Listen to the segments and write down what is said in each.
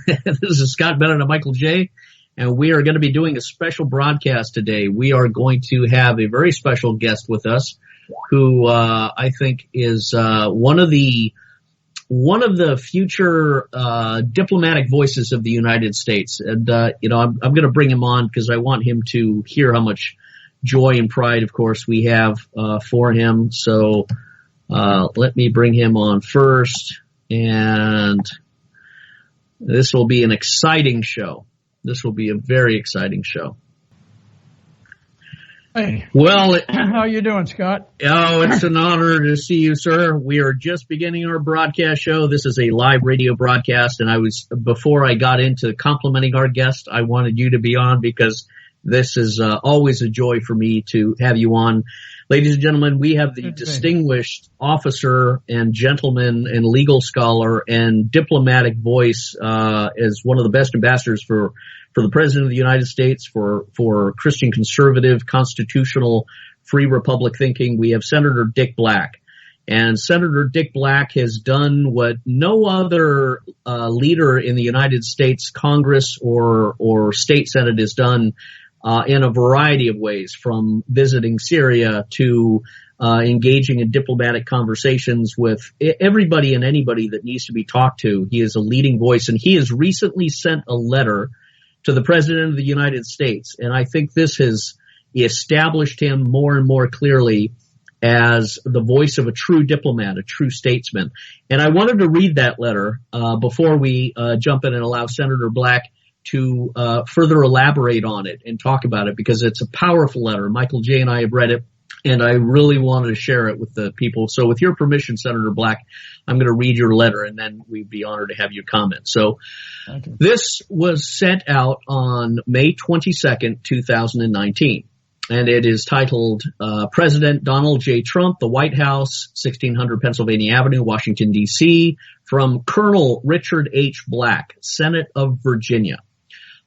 This is Scott Bennett and Michael J., and we are going to be doing a special broadcast today. We are going to have a very special guest with us who I think is one of the future diplomatic voices of the United States. And I'm going to bring him on because I want him to hear how much joy and pride, of course, we have for him. So let me bring him on first, and this will be an exciting show. This will be a very exciting show. Hey. Well, how you doing, Scott? Oh, it's an honor to see you, sir. We are just beginning our broadcast show. This is a live radio broadcast, and before I got into complimenting our guest, I wanted you to be on because this is always a joy for me to have you on. Ladies and gentlemen, we have the distinguished officer and gentleman and legal scholar and diplomatic voice as one of the best ambassadors for the President of the United States, for Christian conservative, constitutional, free republic thinking. We have Senator Dick Black. And Senator Dick Black has done what no other leader in the United States Congress or state Senate has done in a variety of ways, from visiting Syria to engaging in diplomatic conversations with everybody and anybody that needs to be talked to. He is a leading voice, and he has recently sent a letter to the President of the United States. And I think this has established him more and more clearly as the voice of a true diplomat, a true statesman. And I wanted to read that letter before we jump in and allow Senator Black to further elaborate on it and talk about it, because it's a powerful letter. Michael J. and I have read it, and I really wanted to share it with the people. So with your permission, Senator Black, I'm going to read your letter, and then we'd be honored to have you comment. So this was sent out on May 22nd, 2019, and it is titled President Donald J. Trump, the White House, 1600 Pennsylvania Avenue, Washington, D.C., from Colonel Richard H. Black, Senate of Virginia.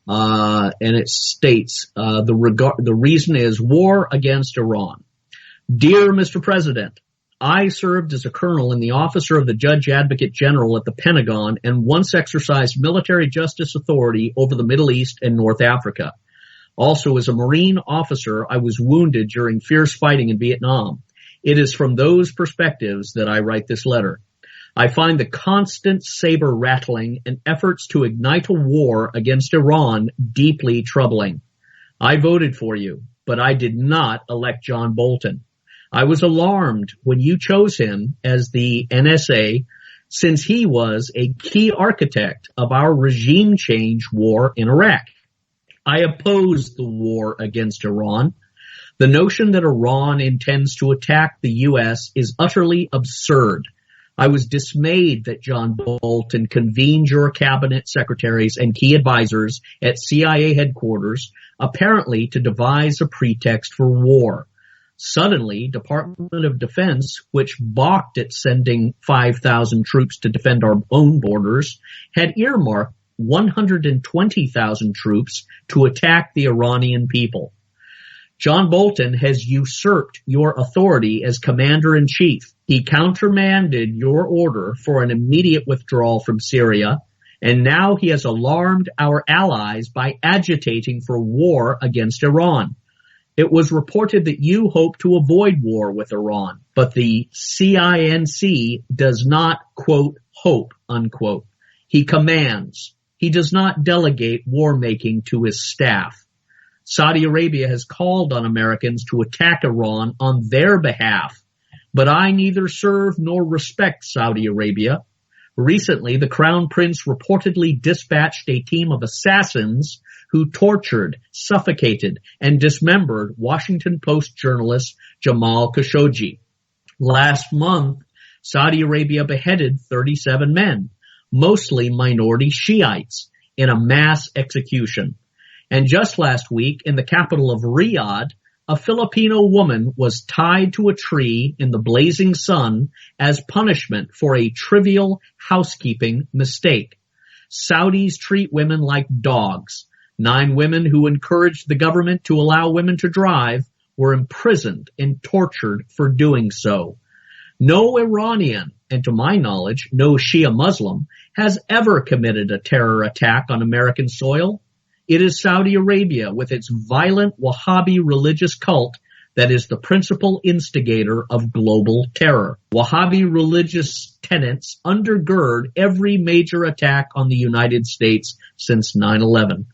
And it states the reason is war against Iran. Dear Mr. President, I served as a colonel in the officer of the Judge Advocate General at the Pentagon and once exercised military justice authority over the Middle East and North Africa. Also, as a Marine officer, I was wounded during fierce fighting in Vietnam. It is from those perspectives that I write this letter. I find the constant saber rattling and efforts to ignite a war against Iran deeply troubling. I voted for you, but I did not elect John Bolton. I was alarmed when you chose him as the NSA, since he was a key architect of our regime change war in Iraq. I opposed the war against Iran. The notion that Iran intends to attack the U.S. is utterly absurd. I was dismayed that John Bolton convened your cabinet secretaries and key advisors at CIA headquarters, apparently to devise a pretext for war. Suddenly, Department of Defense, which balked at sending 5,000 troops to defend our own borders, had earmarked 120,000 troops to attack the Iranian people. John Bolton has usurped your authority as commander-in-chief. He countermanded your order for an immediate withdrawal from Syria, and now he has alarmed our allies by agitating for war against Iran. It was reported that you hope to avoid war with Iran, but the CINC does not, quote, hope, unquote. He commands. He does not delegate war-making to his staff. Saudi Arabia has called on Americans to attack Iran on their behalf, but I neither serve nor respect Saudi Arabia. Recently, the Crown Prince reportedly dispatched a team of assassins who tortured, suffocated, and dismembered Washington Post journalist Jamal Khashoggi. Last month, Saudi Arabia beheaded 37 men, mostly minority Shiites, in a mass execution. And just last week, in the capital of Riyadh, a Filipino woman was tied to a tree in the blazing sun as punishment for a trivial housekeeping mistake. Saudis treat women like dogs. 9 women who encouraged the government to allow women to drive were imprisoned and tortured for doing so. No Iranian, and to my knowledge, no Shia Muslim, has ever committed a terror attack on American soil. It is Saudi Arabia with its violent Wahhabi religious cult that is the principal instigator of global terror. Wahhabi religious tenets undergird every major attack on the United States since 9/11.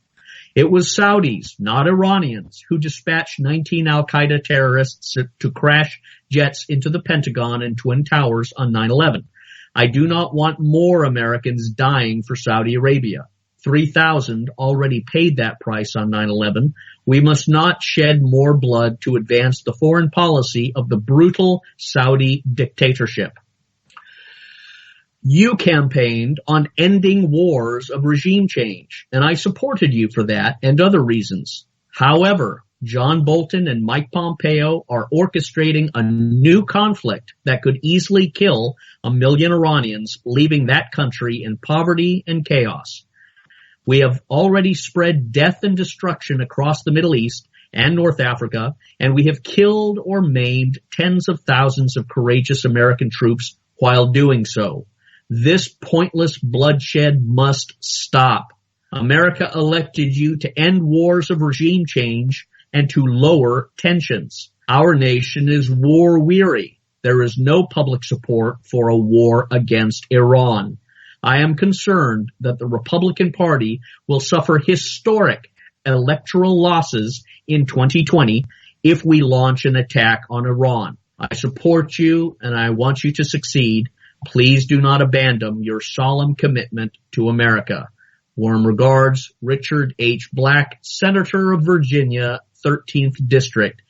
It was Saudis, not Iranians, who dispatched 19 al-Qaeda terrorists to crash jets into the Pentagon and Twin Towers on 9/11. I do not want more Americans dying for Saudi Arabia. 3,000 already paid that price on 9/11. We must not shed more blood to advance the foreign policy of the brutal Saudi dictatorship. You campaigned on ending wars of regime change, and I supported you for that and other reasons. However, John Bolton and Mike Pompeo are orchestrating a new conflict that could easily kill 1 million Iranians, leaving that country in poverty and chaos. We have already spread death and destruction across the Middle East and North Africa, and we have killed or maimed tens of thousands of courageous American troops while doing so. This pointless bloodshed must stop. America elected you to end wars of regime change and to lower tensions. Our nation is war weary. There is no public support for a war against Iran. I am concerned that the Republican Party will suffer historic electoral losses in 2020 if we launch an attack on Iran. I support you and I want you to succeed. Please do not abandon your solemn commitment to America. Warm regards, Richard H. Black, Senator of Virginia, 13th District.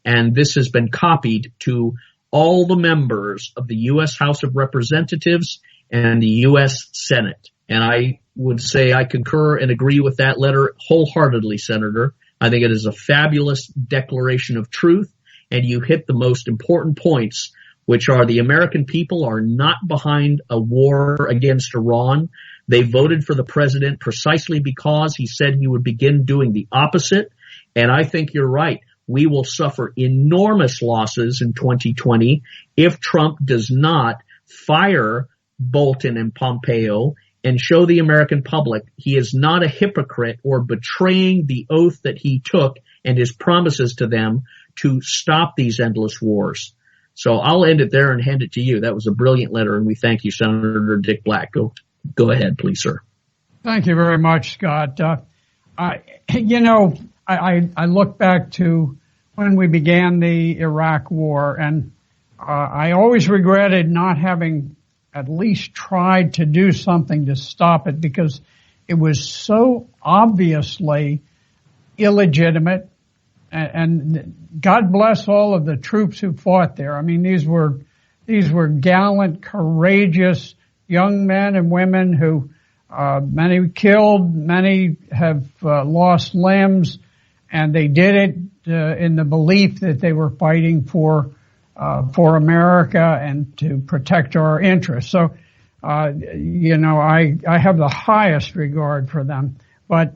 And this has been copied to all the members of the U.S. House of Representatives and the U.S. Senate. And I would say I concur and agree with that letter wholeheartedly, Senator. I think it is a fabulous declaration of truth, and you hit the most important points, which are the American people are not behind a war against Iran. They voted for the president precisely because he said he would begin doing the opposite. And I think you're right. We will suffer enormous losses in 2020 if Trump does not fire Bolton and Pompeo and show the American public he is not a hypocrite or betraying the oath that he took and his promises to them to stop these endless wars. So I'll end it there and hand it to you. That was a brilliant letter, and we thank you, Senator Dick Black. Go ahead, please, sir. Thank you very much, Scott. I look back to when we began the Iraq War, and I always regretted not having at least tried to do something to stop it because it was so obviously illegitimate. And God bless all of the troops who fought there. I mean, these were gallant, courageous young men and women who many killed, many have lost limbs, and they did it in the belief that they were fighting for America and to protect our interests. So, I have the highest regard for them. But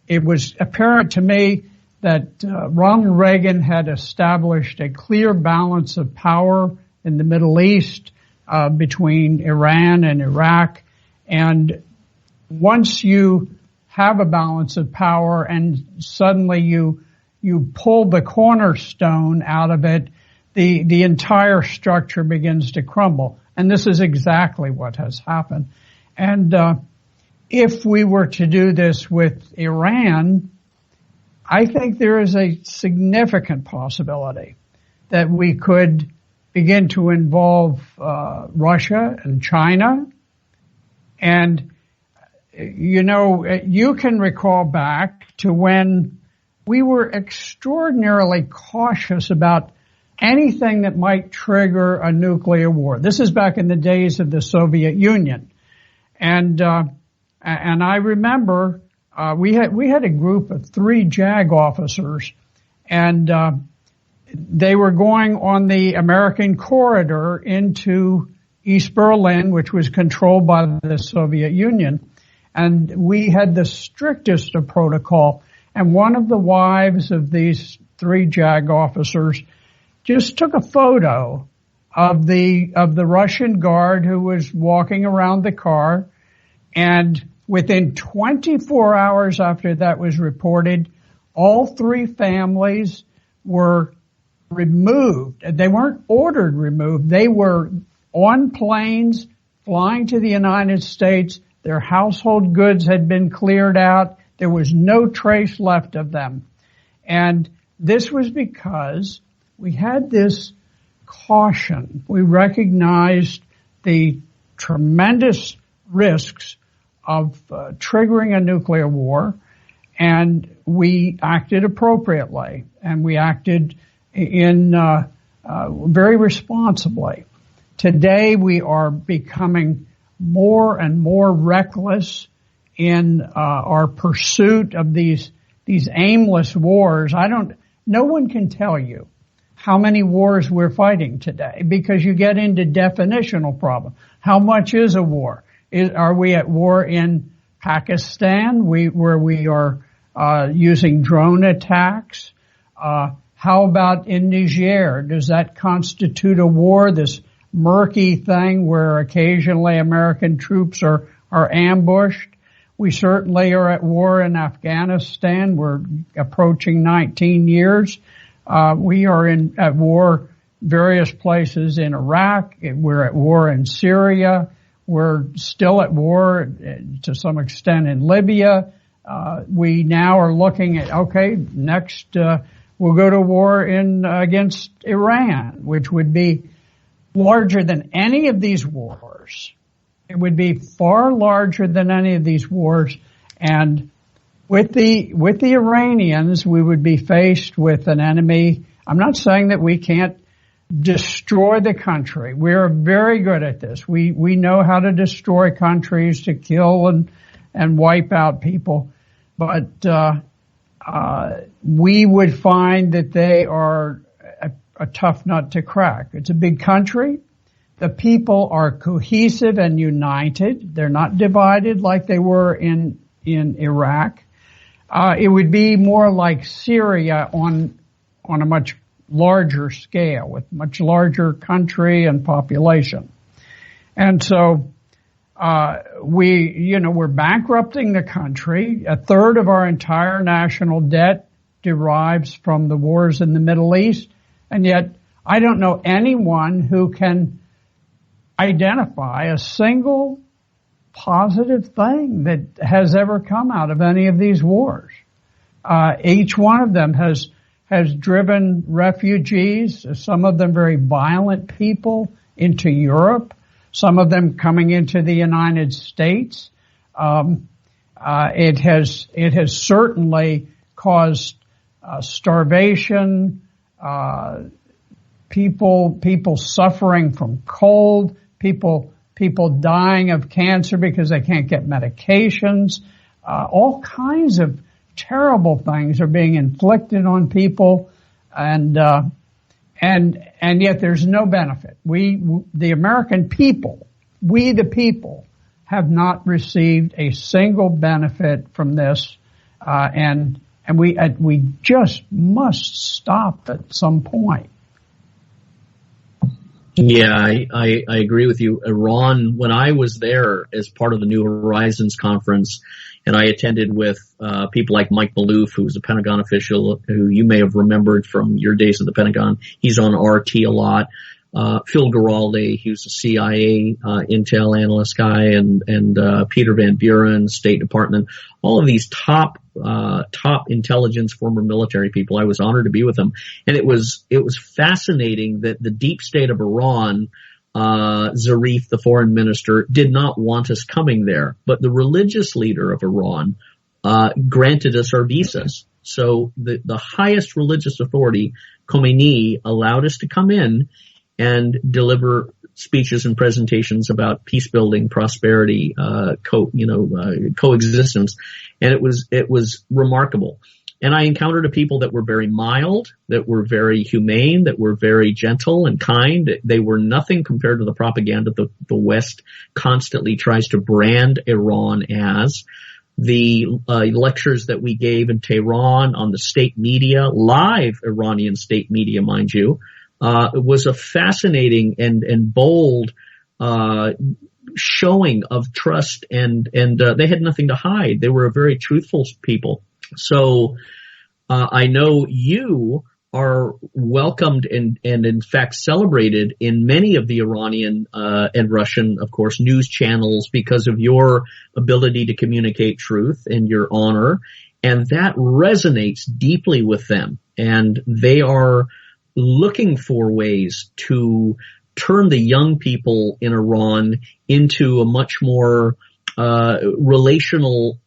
it was apparent to me that Ronald Reagan had established a clear balance of power in the Middle East between Iran and Iraq. And once you have a balance of power and suddenly you pull the cornerstone out of it, the entire structure begins to crumble. And this is exactly what has happened. And if we were to do this with Iran, I think there is a significant possibility that we could begin to involve Russia and China. And, you can recall back to when we were extraordinarily cautious about anything that might trigger a nuclear war. This is back in the days of the Soviet Union. And I remember we had a group of 3 JAG officers, and they were going on the American corridor into East Berlin, which was controlled by the Soviet Union. And we had the strictest of protocol. And one of the wives of these 3 JAG officers just took a photo of the Russian guard who was walking around the car. And within 24 hours after that was reported, all three families were removed. They weren't ordered removed. They were on planes flying to the United States. Their household goods had been cleared out. There was no trace left of them. And this was because we had this caution. We recognized the tremendous risks of triggering a nuclear war, and we acted appropriately, and we acted in very responsibly. Today we are becoming more and more reckless in our pursuit of these aimless wars. No one can tell you how many wars we're fighting today, because you get into definitional problems. How much is a war? Are we at war in Pakistan, where we are using drone attacks? How about in Niger? Does that constitute a war? This murky thing where occasionally American troops are ambushed. We certainly are at war in Afghanistan. We're approaching 19 years. We are at war various places in Iraq. We're at war in Syria. We're still at war to some extent in Libya. We now are looking at, next we'll go to war against Iran, which would be larger than any of these wars. It would be far larger than any of these wars. And with the Iranians, we would be faced with an enemy. I'm not saying that we can't destroy the country. We're very good at this. We know how to destroy countries, to kill and wipe out people. But we would find that they are a tough nut to crack. It's a big country. The people are cohesive and united. They're not divided like they were in Iraq. It would be more like Syria on a much larger scale, with much larger country and population. And so we're bankrupting the country. A third of our entire national debt derives from the wars in the Middle East, and yet I don't know anyone who can identify a single positive thing that has ever come out of any of these wars. Each one of them has driven refugees, some of them very violent people, into Europe, some of them coming into the United States. It has certainly caused starvation, people suffering from cold, people dying of cancer because they can't get medications. All kinds of terrible things are being inflicted on people, and yet there's no benefit. The American people, we the people, have not received a single benefit from this, and we just must stop at some point. Yeah, I agree with you. Iran, when I was there as part of the New Horizons conference, and I attended with people like Mike Maloof, who's a Pentagon official who you may have remembered from your days at the Pentagon. He's on RT a lot. Phil Giraldi, he was a CIA intel analyst guy, and Peter Van Buren, State Department. All of these top intelligence, former military people. I was honored to be with them, and it was fascinating that the deep state of Iran, Zarif, the foreign minister, did not want us coming there, but the religious leader of Iran granted us our visas. So the highest religious authority, Khomeini, allowed us to come in and deliver speeches and presentations about peace building, prosperity, coexistence, and it was remarkable. And I encountered a people that were very mild, that were very humane, that were very gentle and kind. They were nothing compared to the propaganda that the West constantly tries to brand Iran as. The lectures that we gave in Tehran on the state media, live Iranian state media, mind you, was a fascinating and bold showing of trust, and they had nothing to hide. They were a very truthful people. So I know you are welcomed and in fact celebrated in many of the Iranian and Russian, of course, news channels because of your ability to communicate truth and your honor. And that resonates deeply with them. And they are looking for ways to turn the young people in Iran into a much more relational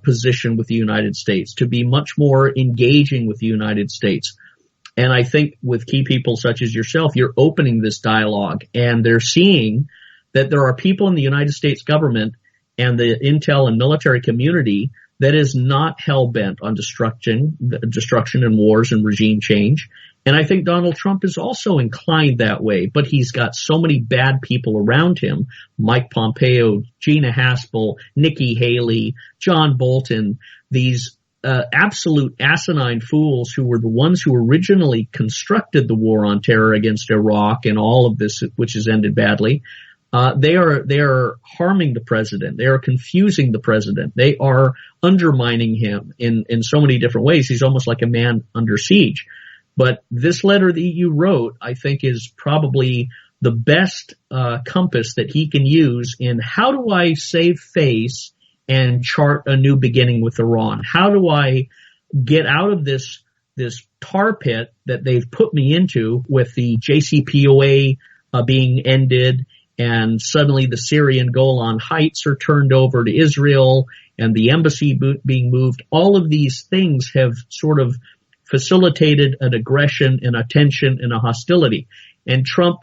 position with the United States, to be much more engaging with the United States. And I think with key people such as yourself, you're opening this dialogue, and they're seeing that there are people in the United States government and the intel and military community that is not hell-bent on destruction and wars and regime change. And I think Donald Trump is also inclined that way, but he's got so many bad people around him: Mike Pompeo, Gina Haspel, Nikki Haley, John Bolton, these absolute asinine fools who were the ones who originally constructed the war on terror against Iraq and all of this, which has ended badly. They are harming the president. They are confusing the president. They are undermining him in so many different ways. He's almost like a man under siege. But this letter that you wrote, I think, is probably the best compass that he can use in how do I save face and chart a new beginning with Iran? How do I get out of this tar pit that they've put me into with the JCPOA being ended, and suddenly the Syrian Golan Heights are turned over to Israel and the embassy being moved? All of these things have sort of facilitated an aggression and a tension and a hostility. And Trump,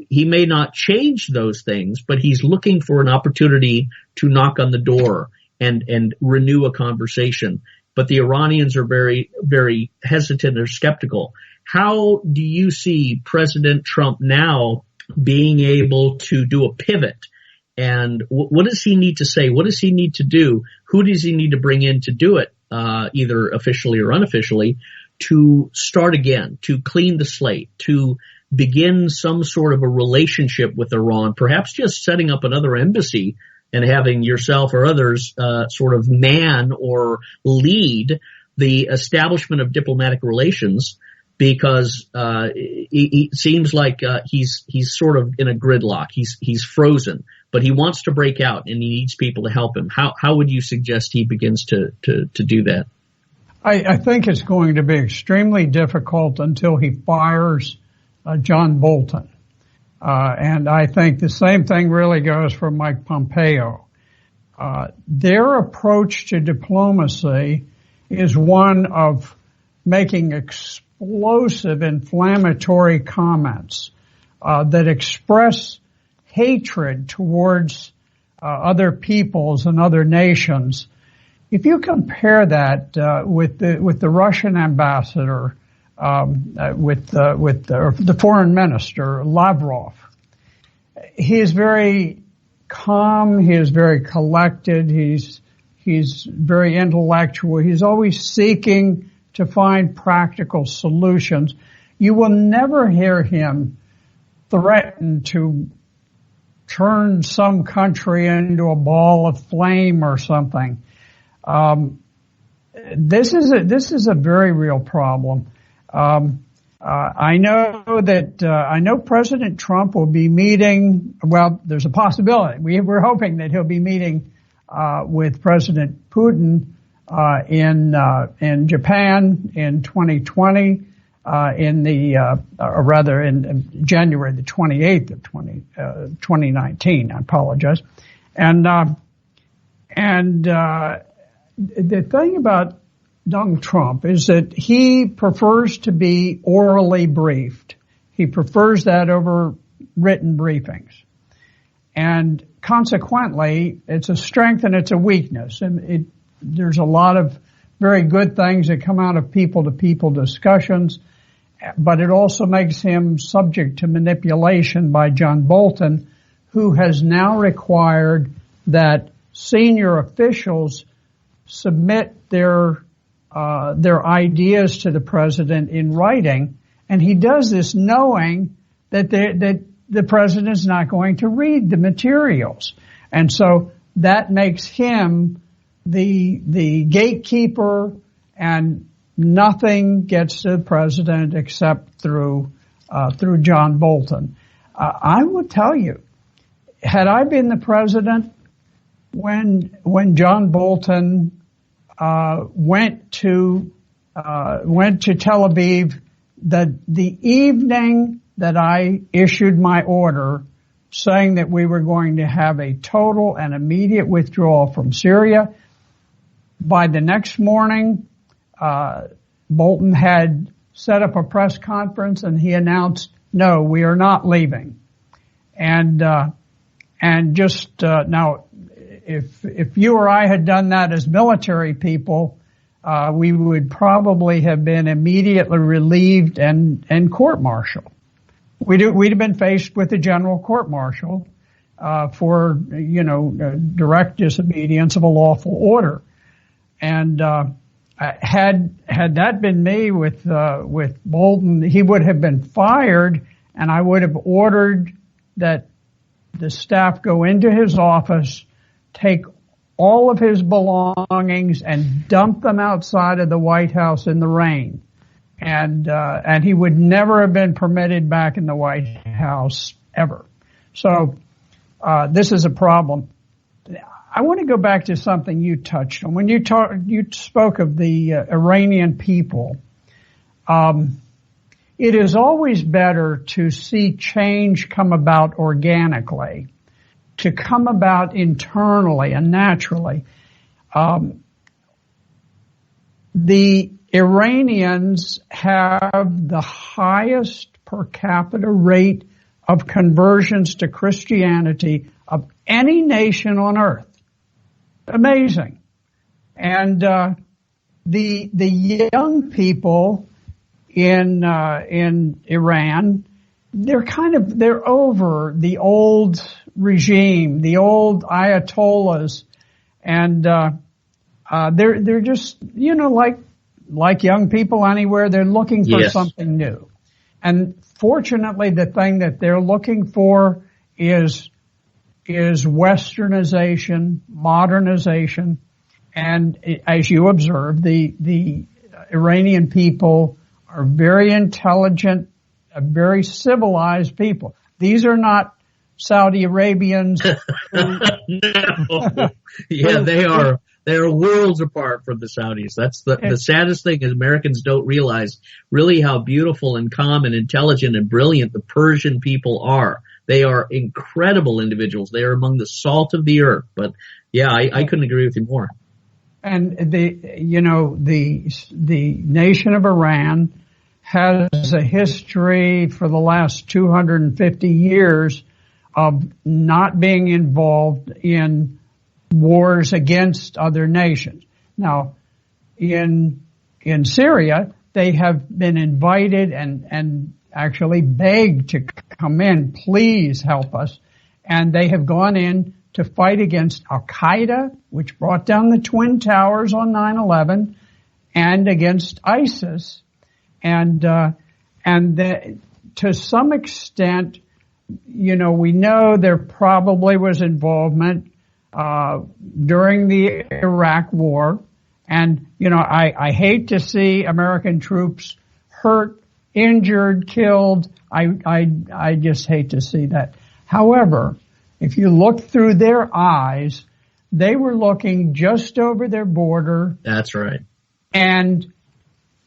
he may not change those things, but he's looking for an opportunity to knock on the door and renew a conversation. But the Iranians are very, very hesitant or skeptical. How do you see President Trump now being able to do a pivot? And what does he need to say? What does he need to do? Who does he need to bring in to do it, either officially or unofficially, to start again, to clean the slate, to begin some sort of a relationship with Iran, perhaps just setting up another embassy and having yourself or others sort of man or lead the establishment of diplomatic relations, because it seems like he's sort of in a gridlock. He's frozen, but he wants to break out and he needs people to help him. How would you suggest he begins to do that? I think it's going to be extremely difficult until he fires John Bolton. And I think the same thing really goes for Mike Pompeo. Their approach to diplomacy is one of making explosive, inflammatory comments that express hatred towards other peoples and other nations. If you compare that with the Russian ambassador, with the foreign minister Lavrov, he is very calm. He is very collected. He's very intellectual. He's always seeking to find practical solutions. You will never hear him threaten to turn some country into a ball of flame or something. This is a very real problem. I know President Trump will be meeting. Well, there's a possibility. We're hoping that he'll be meeting with President Putin in Japan in 2020, in January the 28th of 2019. I apologize. And the thing about Donald Trump is that he prefers to be orally briefed. He prefers that over written briefings. And consequently, it's a strength and it's a weakness. And there's a lot of very good things that come out of people-to-people discussions, but it also makes him subject to manipulation by John Bolton, who has now required that senior officials submit their ideas to the president in writing, And he does this knowing that the president is not going to read the materials. And so that makes him the gatekeeper, and nothing gets to the president except through John Bolton. I will tell you, had I been the president when John Bolton went to Tel Aviv, the evening that I issued my order saying that we were going to have a total and immediate withdrawal from Syria, by the next morning, Bolton had set up a press conference and he announced, no, we are not leaving. And just, now, if you or I had done that as military people, we would probably have been immediately relieved and court-martialed. We'd have been faced with a general court-martial, for, direct disobedience of a lawful order. And, had that been me with Bolton, he would have been fired, and I would have ordered that the staff go into his office, take all of his belongings and dump them outside of the White House in the rain. And he would never have been permitted back in the White House ever. So, this is a problem. I want to go back to something you touched on. When you spoke of the Iranian people, it is always better to see change come about organically, to come about internally and naturally. The Iranians have the highest per capita rate of conversions to Christianity of any nation on earth. Amazing. And the young people in Iran, they're over the old regime, the old ayatollahs, and they're just, like young people anywhere, they're looking for something new. And fortunately, the thing that they're looking for is westernization, modernization, and as you observe, the Iranian people are very intelligent, very civilized people. These are not Saudi Arabians. No. Yeah, they are. They're worlds apart from the Saudis. That's the saddest thing is Americans don't realize really how beautiful and calm and intelligent and brilliant the Persian people are. They are incredible individuals. They are among the salt of the earth. But yeah, I couldn't agree with you more. And the nation of Iran has a history for the last 250 years of not being involved in wars against other nations. Now, in Syria, they have been invited and actually begged to come in, please help us. And they have gone in to fight against Al-Qaeda, which brought down the Twin Towers on 9/11, and against ISIS. And to some extent, we know there probably was involvement during the Iraq War. And, I hate to see American troops hurt, injured, killed. I just hate to see that. However, if you look through their eyes, they were looking just over their border. That's right. And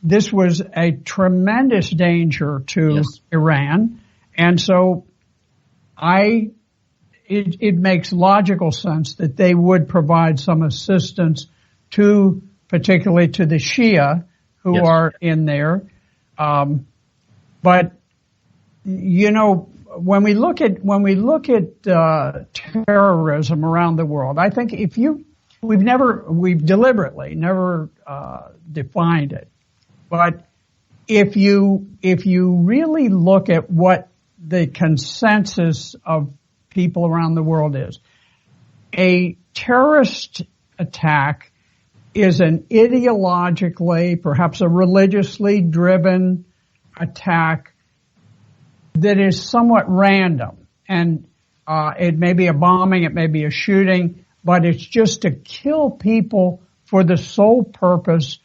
this was a tremendous danger to Iran. And so it makes logical sense that they would provide some assistance particularly to the Shia who are in there. But, when we look at terrorism around the world, I think we've deliberately never defined it. But if you really look at what the consensus of people around the world is, a terrorist attack is an ideologically, perhaps a religiously driven attack that is somewhat random. And it may be a bombing, it may be a shooting, but it's just to kill people for the sole purpose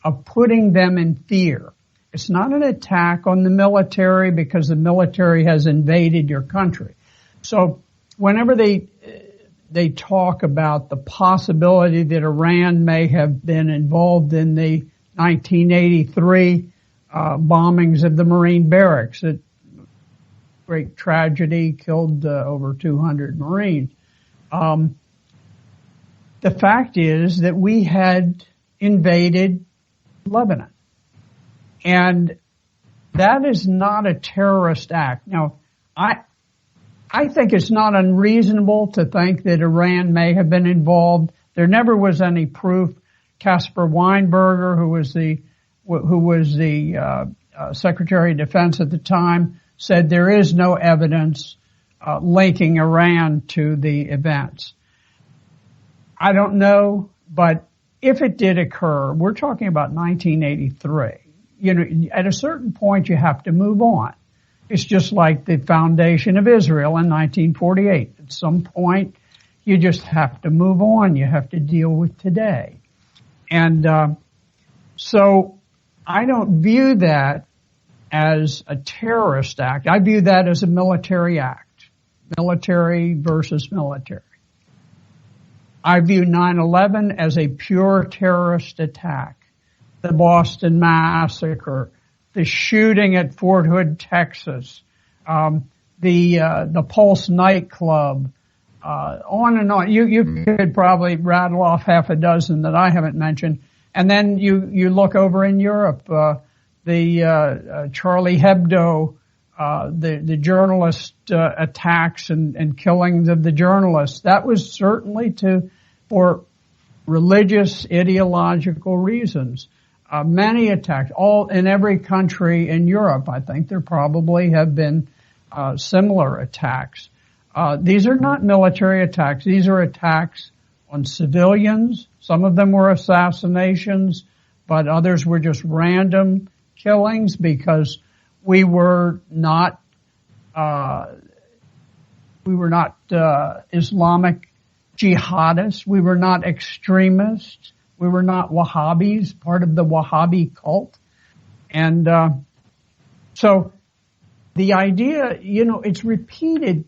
of putting them in fear. It's not an attack on the military because the military has invaded your country. So whenever they talk about the possibility that Iran may have been involved in the 1983 bombings of the Marine barracks, that great tragedy, killed over 200 Marines. The fact is that we had invaded Lebanon. And that is not a terrorist act. Now, I think it's not unreasonable to think that Iran may have been involved. There never was any proof. Caspar Weinberger, who was the Secretary of Defense at the time, said there is no evidence linking Iran to the events. I don't know, but if it did occur, we're talking about 1983. You know, at a certain point, you have to move on. It's just like the foundation of Israel in 1948. At some point, you just have to move on. You have to deal with today. And so I don't view that as a terrorist act. I view that as a military act, military versus military. I view 9/11 as a pure terrorist attack. The Boston Massacre, the shooting at Fort Hood, Texas, the Pulse nightclub, on and on. You could probably rattle off half a dozen that I haven't mentioned. And then you look over in Europe, the Charlie Hebdo, the journalist attacks and killings of the journalists. That was certainly for religious, ideological reasons. Many attacks, all in every country in Europe. I think there probably have been similar attacks. These are not military attacks. These are attacks on civilians. Some of them were assassinations, but others were just random killings because we were not Islamic jihadists. We were not extremists. We were not Wahhabis, part of the Wahhabi cult. And so the idea, it's repeated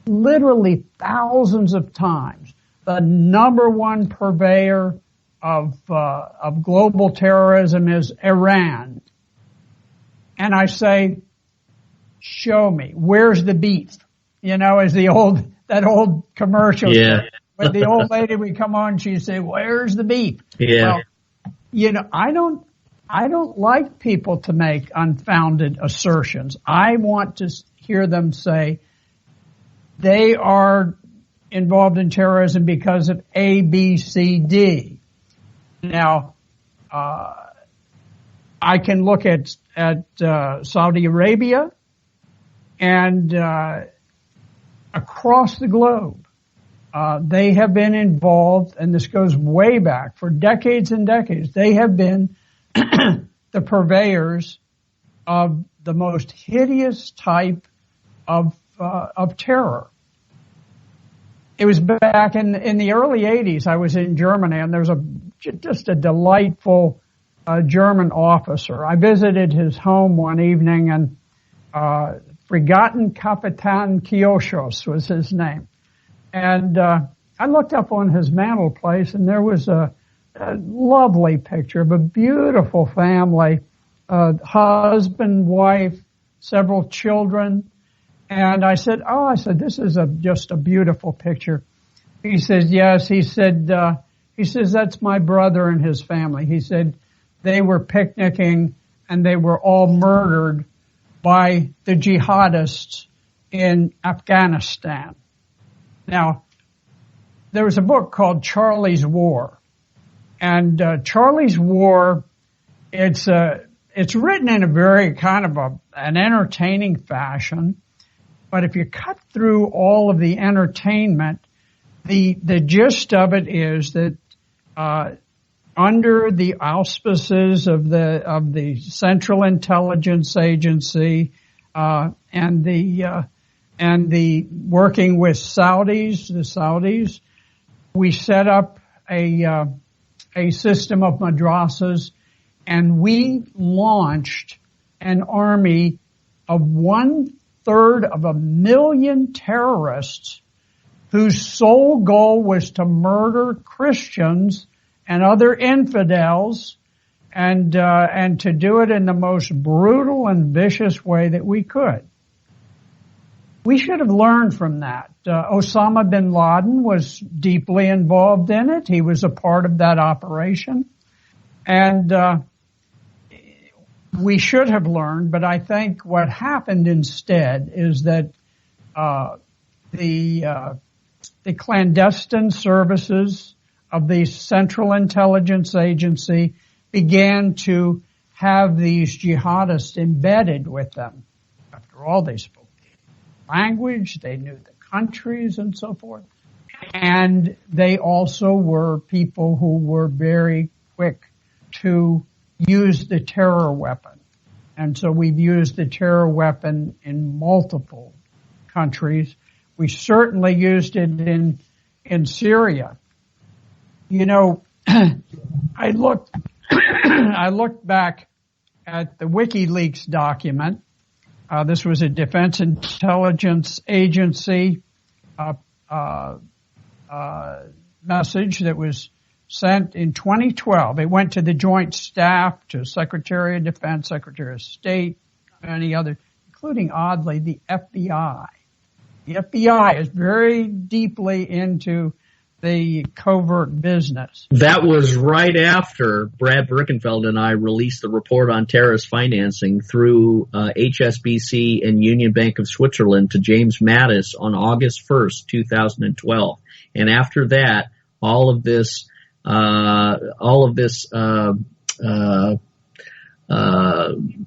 literally thousands of times. The number one purveyor of global terrorism is Iran. And I say, show me, where's the beef? As that old commercial. Yeah. But the old lady would come on, she'd say, where's the beef? Yeah. Well, I don't like people to make unfounded assertions. I want to hear them say they are involved in terrorism because of A, B, C, D. Now, I can look at Saudi Arabia and across the globe. They have been involved, and this goes way back for decades and decades. They have been the purveyors of the most hideous type of terror. It was back in the early 80s. I was in Germany, and there was just a delightful German officer. I visited his home one evening, and Fregatten Kapitan Kioschos was his name. And I looked up on his mantelpiece, and there was a lovely picture of a beautiful family, husband, wife, several children. And I said, this is just a beautiful picture. He says, yes. He says, that's my brother and his family. He said, they were picnicking, and they were all murdered by the jihadists in Afghanistan. Now, there was a book called Charlie's War, and Charlie's War, it's written in a very kind of an entertaining fashion, but if you cut through all of the entertainment, the gist of it is that on under the auspices of the Central Intelligence Agency, and the working with the Saudis, we set up a system of madrasas, and we launched an army of 1/3 terrorists whose sole goal was to murder Christians and other infidels, and to do it in the most brutal and vicious way that we could. We should have learned from that. Osama bin Laden was deeply involved in it. He was a part of that operation. And we should have learned, but I think what happened instead is that the clandestine services of the Central Intelligence Agency began to have these jihadists embedded with them. After all, they spoke the language, they knew the countries and so forth. And they also were people who were very quick to use the terror weapon. And so we've used the terror weapon in multiple countries. We certainly used it in Syria. You know, I looked back at the WikiLeaks document. This was a Defense Intelligence Agency message that was sent in 2012. It went to the Joint Staff, to Secretary of Defense, Secretary of State, any other, including, oddly, the FBI. The FBI is very deeply into the covert business. That was right after Brad Birkenfeld and I released the report on terrorist financing through HSBC and Union Bank of Switzerland to James Mattis on August 1st, 2012. And after that, all of this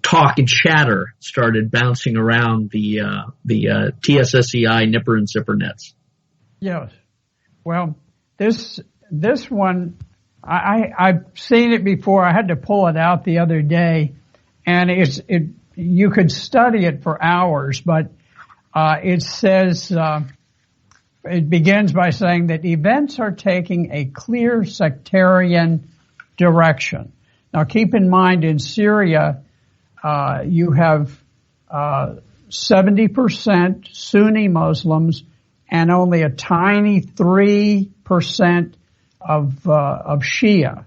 talk and chatter started bouncing around the TSSCI nipper and zipper nets. Yes. Well, this one, I've seen it before. I had to pull it out the other day, and you could study it for hours, but it says, it begins by saying that events are taking a clear sectarian direction. Now, keep in mind, in Syria, you have 70% Sunni Muslims and only a tiny 3% of Shia,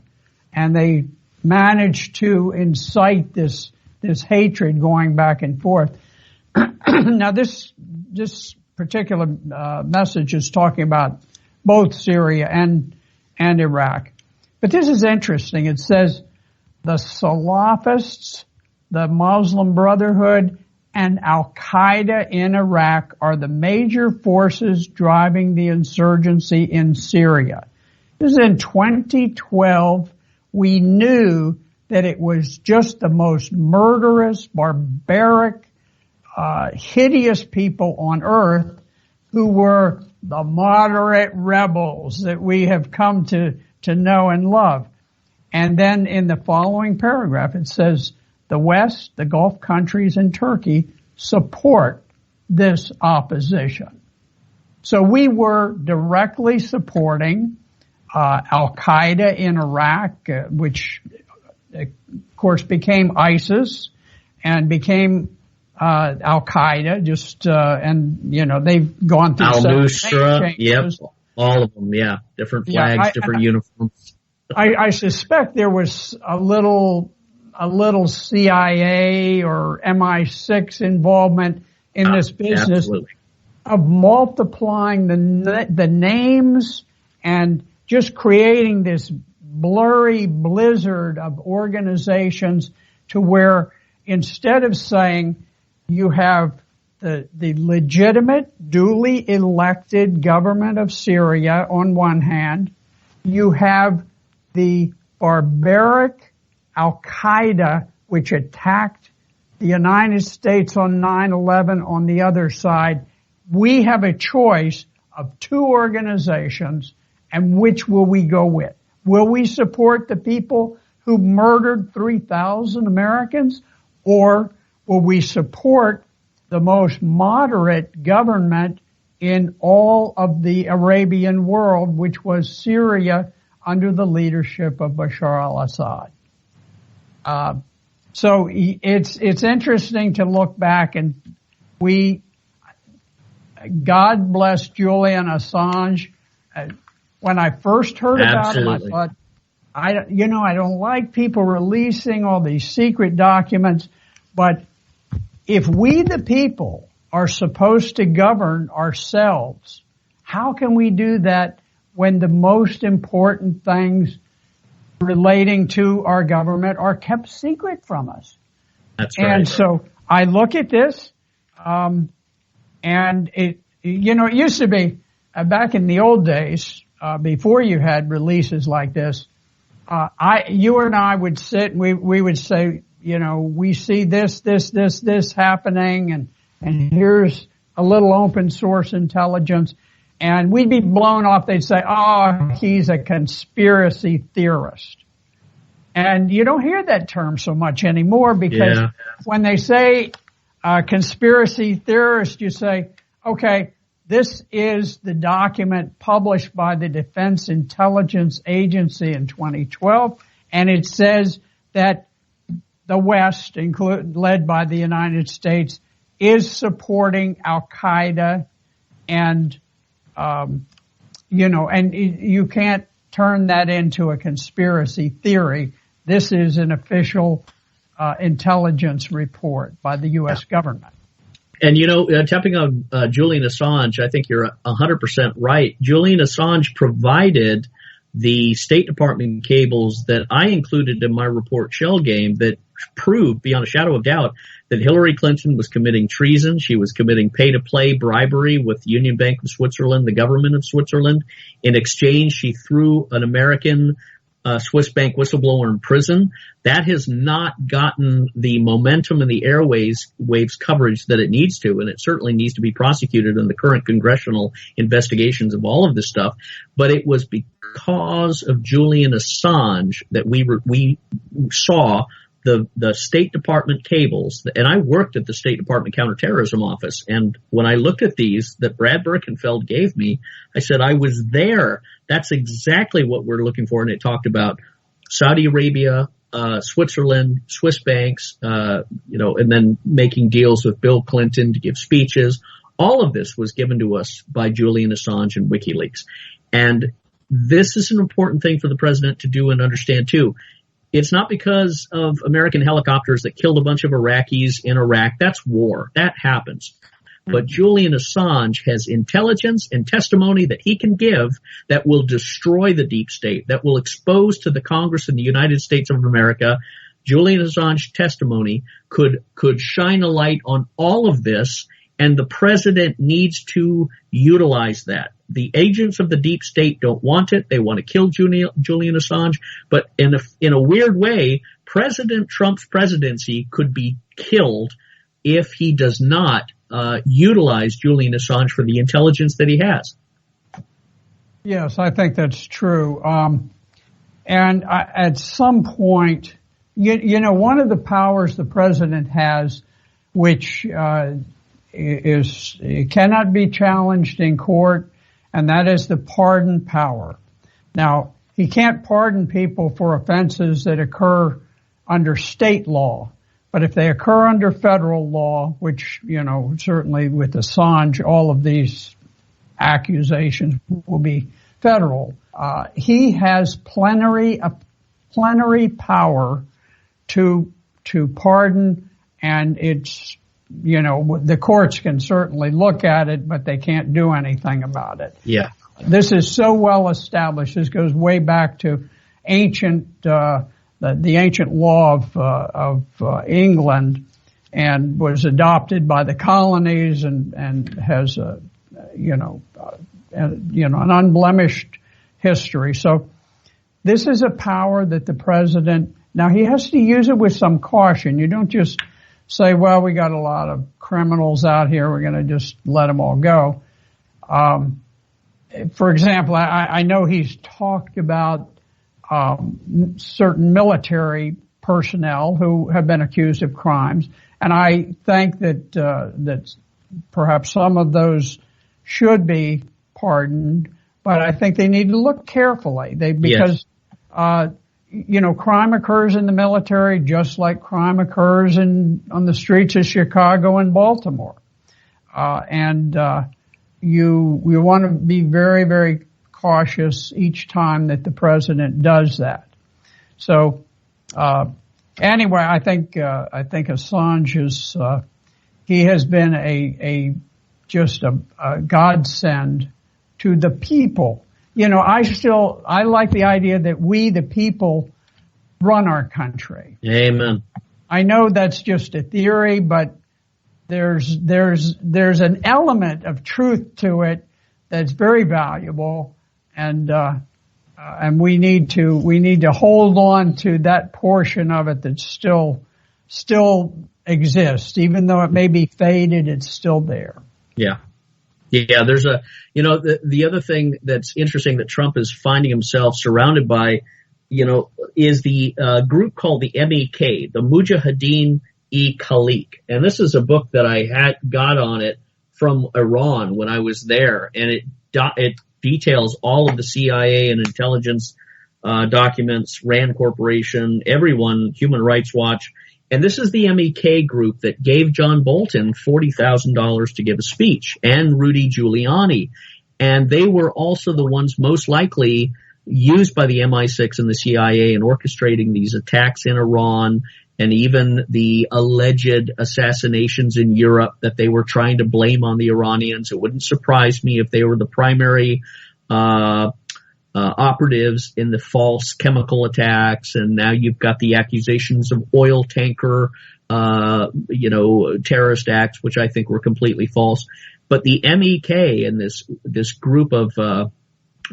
and they managed to incite this hatred going back and forth. Now, this particular message is talking about both Syria and Iraq, but this is interesting. It says the Salafists, the Muslim Brotherhood, and Al-Qaeda in Iraq are the major forces driving the insurgency in Syria. This is in 2012. We knew that it was just the most murderous, barbaric, hideous people on earth who were the moderate rebels that we have come to know and love. And then in the following paragraph, it says, the West, the Gulf countries, and Turkey support this opposition. So we were directly supporting Al-Qaeda in Iraq, which, of course, became ISIS and became Al-Qaeda. And they've gone through Al-Nusra, yep, all of them, yeah, different flags, different uniforms. I suspect there was a little CIA or MI6 involvement in this business. Absolutely. Of multiplying the names and just creating this blurry blizzard of organizations to where instead of saying you have the legitimate, duly elected government of Syria on one hand, you have the barbaric Al-Qaeda, which attacked the United States on 9/11 on the other side. We have a choice of two organizations, and which will we go with? Will we support the people who murdered 3,000 Americans, or will we support the most moderate government in all of the Arabian world, which was Syria under the leadership of Bashar al-Assad? So it's interesting to look back, and God bless Julian Assange. When I first heard about him, I thought, I don't like people releasing all these secret documents, but if we, the people, are supposed to govern ourselves, how can we do that when the most important things relating to our government are kept secret from us? That's right. And so I look at this, and it used to be back in the old days, before you had releases like this, you and I would sit and we would say, we see this happening, and here's a little open source intelligence, and we'd be blown off. They'd say, oh, he's a conspiracy theorist. And you don't hear that term so much anymore, because when they say conspiracy theorist, you say, okay, this is the document published by the Defense Intelligence Agency in 2012, and it says that the West, led by the United States, is supporting Al-Qaeda, and you can't turn that into a conspiracy theory. This is an official intelligence report by the U.S. government. And, tapping on Julian Assange, I think you're 100% right. Julian Assange provided the State Department cables that I included in my report Shell Game that proved beyond a shadow of doubt that Hillary Clinton was committing treason. She was committing pay-to-play bribery with Union Bank of Switzerland, the government of Switzerland. In exchange, she threw an American Swiss bank whistleblower in prison. That has not gotten the momentum and the waves coverage that it needs to, and it certainly needs to be prosecuted in the current congressional investigations of all of this stuff. But it was because of Julian Assange that we saw the State Department cables, and I worked at the State Department Counterterrorism Office, and when I looked at these that Brad Birkenfeld gave me, I said, I was there. That's exactly what we're looking for. And it talked about Saudi Arabia, Switzerland, Swiss banks, and then making deals with Bill Clinton to give speeches. All of this was given to us by Julian Assange and WikiLeaks. And this is an important thing for the president to do and understand too. It's not because of American helicopters that killed a bunch of Iraqis in Iraq. That's war. That happens. But Julian Assange has intelligence and testimony that he can give that will destroy the deep state, that will expose to the Congress in the United States of America. Julian Assange's testimony could shine a light on all of this, and the president needs to utilize that. The agents of the deep state don't want it. They want to kill Julian Assange. But in a weird way, President Trump's presidency could be killed if he does not utilize Julian Assange for the intelligence that he has. Yes, I think that's true. At some point, one of the powers the president has, which cannot be challenged in court, and that is the pardon power. Now, he can't pardon people for offenses that occur under state law, but if they occur under federal law, which, certainly with Assange, all of these accusations will be federal, he has plenary power to pardon, and it's, the courts can certainly look at it, but they can't do anything about it. Yeah. This is so well established. This goes way back to the ancient law of England, and was adopted by the colonies, and has an unblemished history. So this is a power that the president, now he has to use it with some caution. You don't just say, well, we got a lot of criminals out here, we're going to just let them all go. For example, I know he's talked about certain military personnel who have been accused of crimes. And I think that perhaps some of those should be pardoned, but I think they need to look carefully. Because crime occurs in the military just like crime occurs on the streets of Chicago and Baltimore. You want to be very, very cautious each time that the president does that. So, anyway, I think Assange he has been just a godsend to the people. I like the idea that we, the people, run our country. Amen. I know that's just a theory, but there's an element of truth to it that's very valuable, and we need to hold on to that portion of it that still exists, even though it may be faded. It's still there. Yeah. There's the other thing that's interesting that Trump is finding himself surrounded by, is the group called the MEK, the Mujahideen-e-Khaliq. And this is a book that I got on it from Iran when I was there. And it details all of the CIA and intelligence documents, RAND Corporation, everyone, Human Rights Watch. And this is the MEK group that gave John Bolton $40,000 to give a speech, and Rudy Giuliani. And they were also the ones most likely used by the MI6 and the CIA in orchestrating these attacks in Iran, and even the alleged assassinations in Europe that they were trying to blame on the Iranians. It wouldn't surprise me if they were the primary operatives in the false chemical attacks, and now you've got the accusations of oil tanker, terrorist acts, which I think were completely false. But the MEK and this group of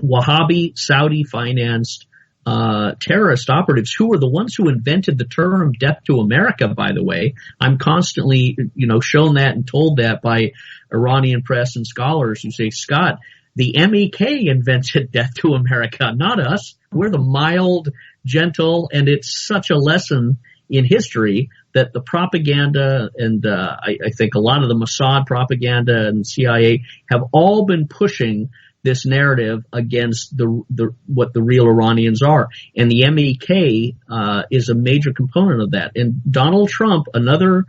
Wahhabi, Saudi-financed terrorist operatives, who were the ones who invented the term "death to America," by the way. I'm constantly, shown that and told that by Iranian press and scholars who say, Scott, the MEK invented death to America, not us. We're the mild, gentle, and it's such a lesson in history that the propaganda and I think a lot of the Mossad propaganda and CIA have all been pushing this narrative against what the real Iranians are. And the MEK is a major component of that. And Donald Trump, another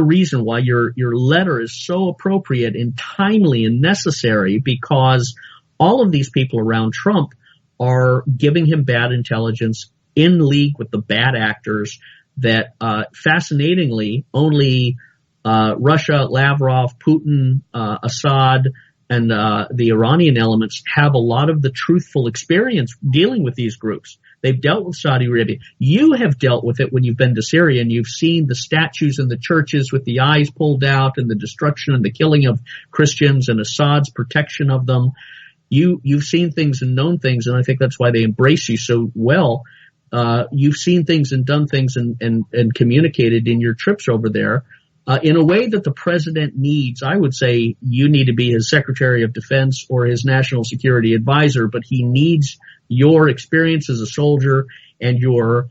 reason why your letter is so appropriate and timely and necessary, because all of these people around Trump are giving him bad intelligence in league with the bad actors that, fascinatingly, only Russia, Lavrov, Putin, Assad, and the Iranian elements have a lot of the truthful experience dealing with these groups. They've dealt with Saudi Arabia. You have dealt with it when you've been to Syria, and you've seen the statues in the churches with the eyes pulled out and the destruction and the killing of Christians and Assad's protection of them. You've seen things and known things, and I think that's why they embrace you so well. You've seen things and done things and communicated in your trips over there. In a way that the president needs. I would say you need to be his Secretary of Defense or his National Security Advisor, but he needs your experience as a soldier and your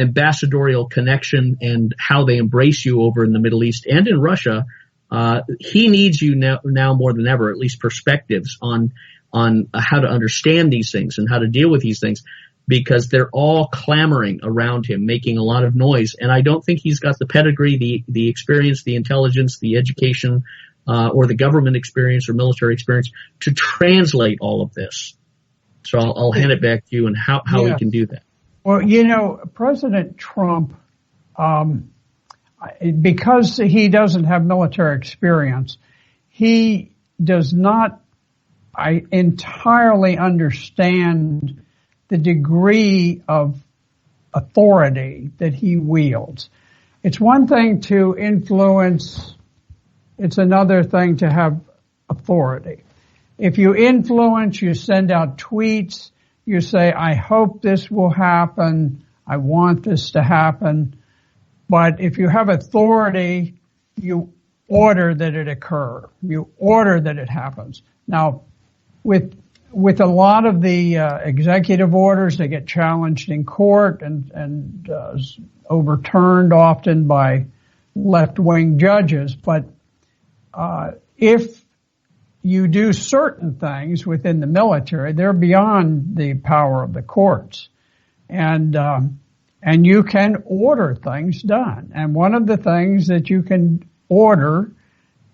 ambassadorial connection and how they embrace you over in the Middle East and in Russia. He needs you now more than ever, at least perspectives on how to understand these things and how to deal with these things, because they're all clamoring around him, making a lot of noise. And I don't think he's got the pedigree, the experience, the intelligence, the education, or the government experience or military experience to translate all of this. So I'll hand it back to you and how we can do that. Well, President Trump, because he doesn't have military experience, he does not entirely understand the degree of authority that he wields. It's one thing to influence, it's another thing to have authority. If you influence, you send out tweets, you say, I hope this will happen, I want this to happen. But if you have authority, you order that it occur. You order that it happens. Now, with with a lot of the executive orders, they get challenged in court and overturned often by left-wing judges. But if you do certain things within the military, they're beyond the power of the courts, and you can order things done. And one of the things that you can order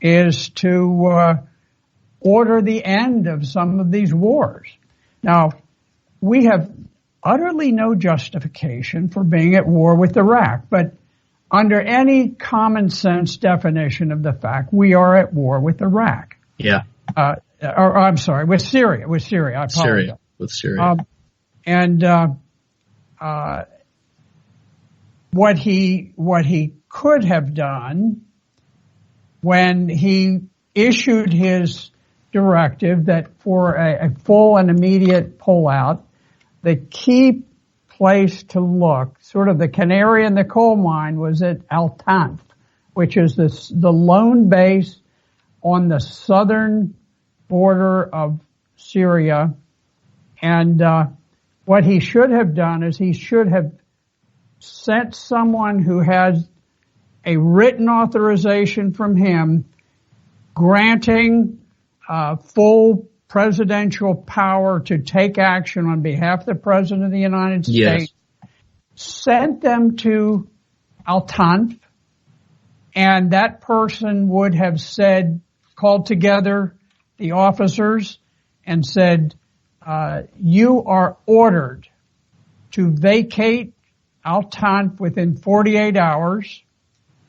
is to order the end of some of these wars. Now, we have utterly no justification for being at war with Iraq, but under any common sense definition of the fact, we are at war with Iraq. Yeah. Or I'm sorry, with Syria. With Syria, I apologize. With Syria. What he could have done when he issued his directive that for a full and immediate pullout, the key place to look, sort of the canary in the coal mine, was at Al-Tanf, which is the lone base on the southern border of Syria. And what he should have done is he should have sent someone who has a written authorization from him granting full presidential power to take action on behalf of the President of the United States, sent them to Al-Tanf, and that person would have said, called together the officers and said, you are ordered to vacate Al-Tanf within 48 hours.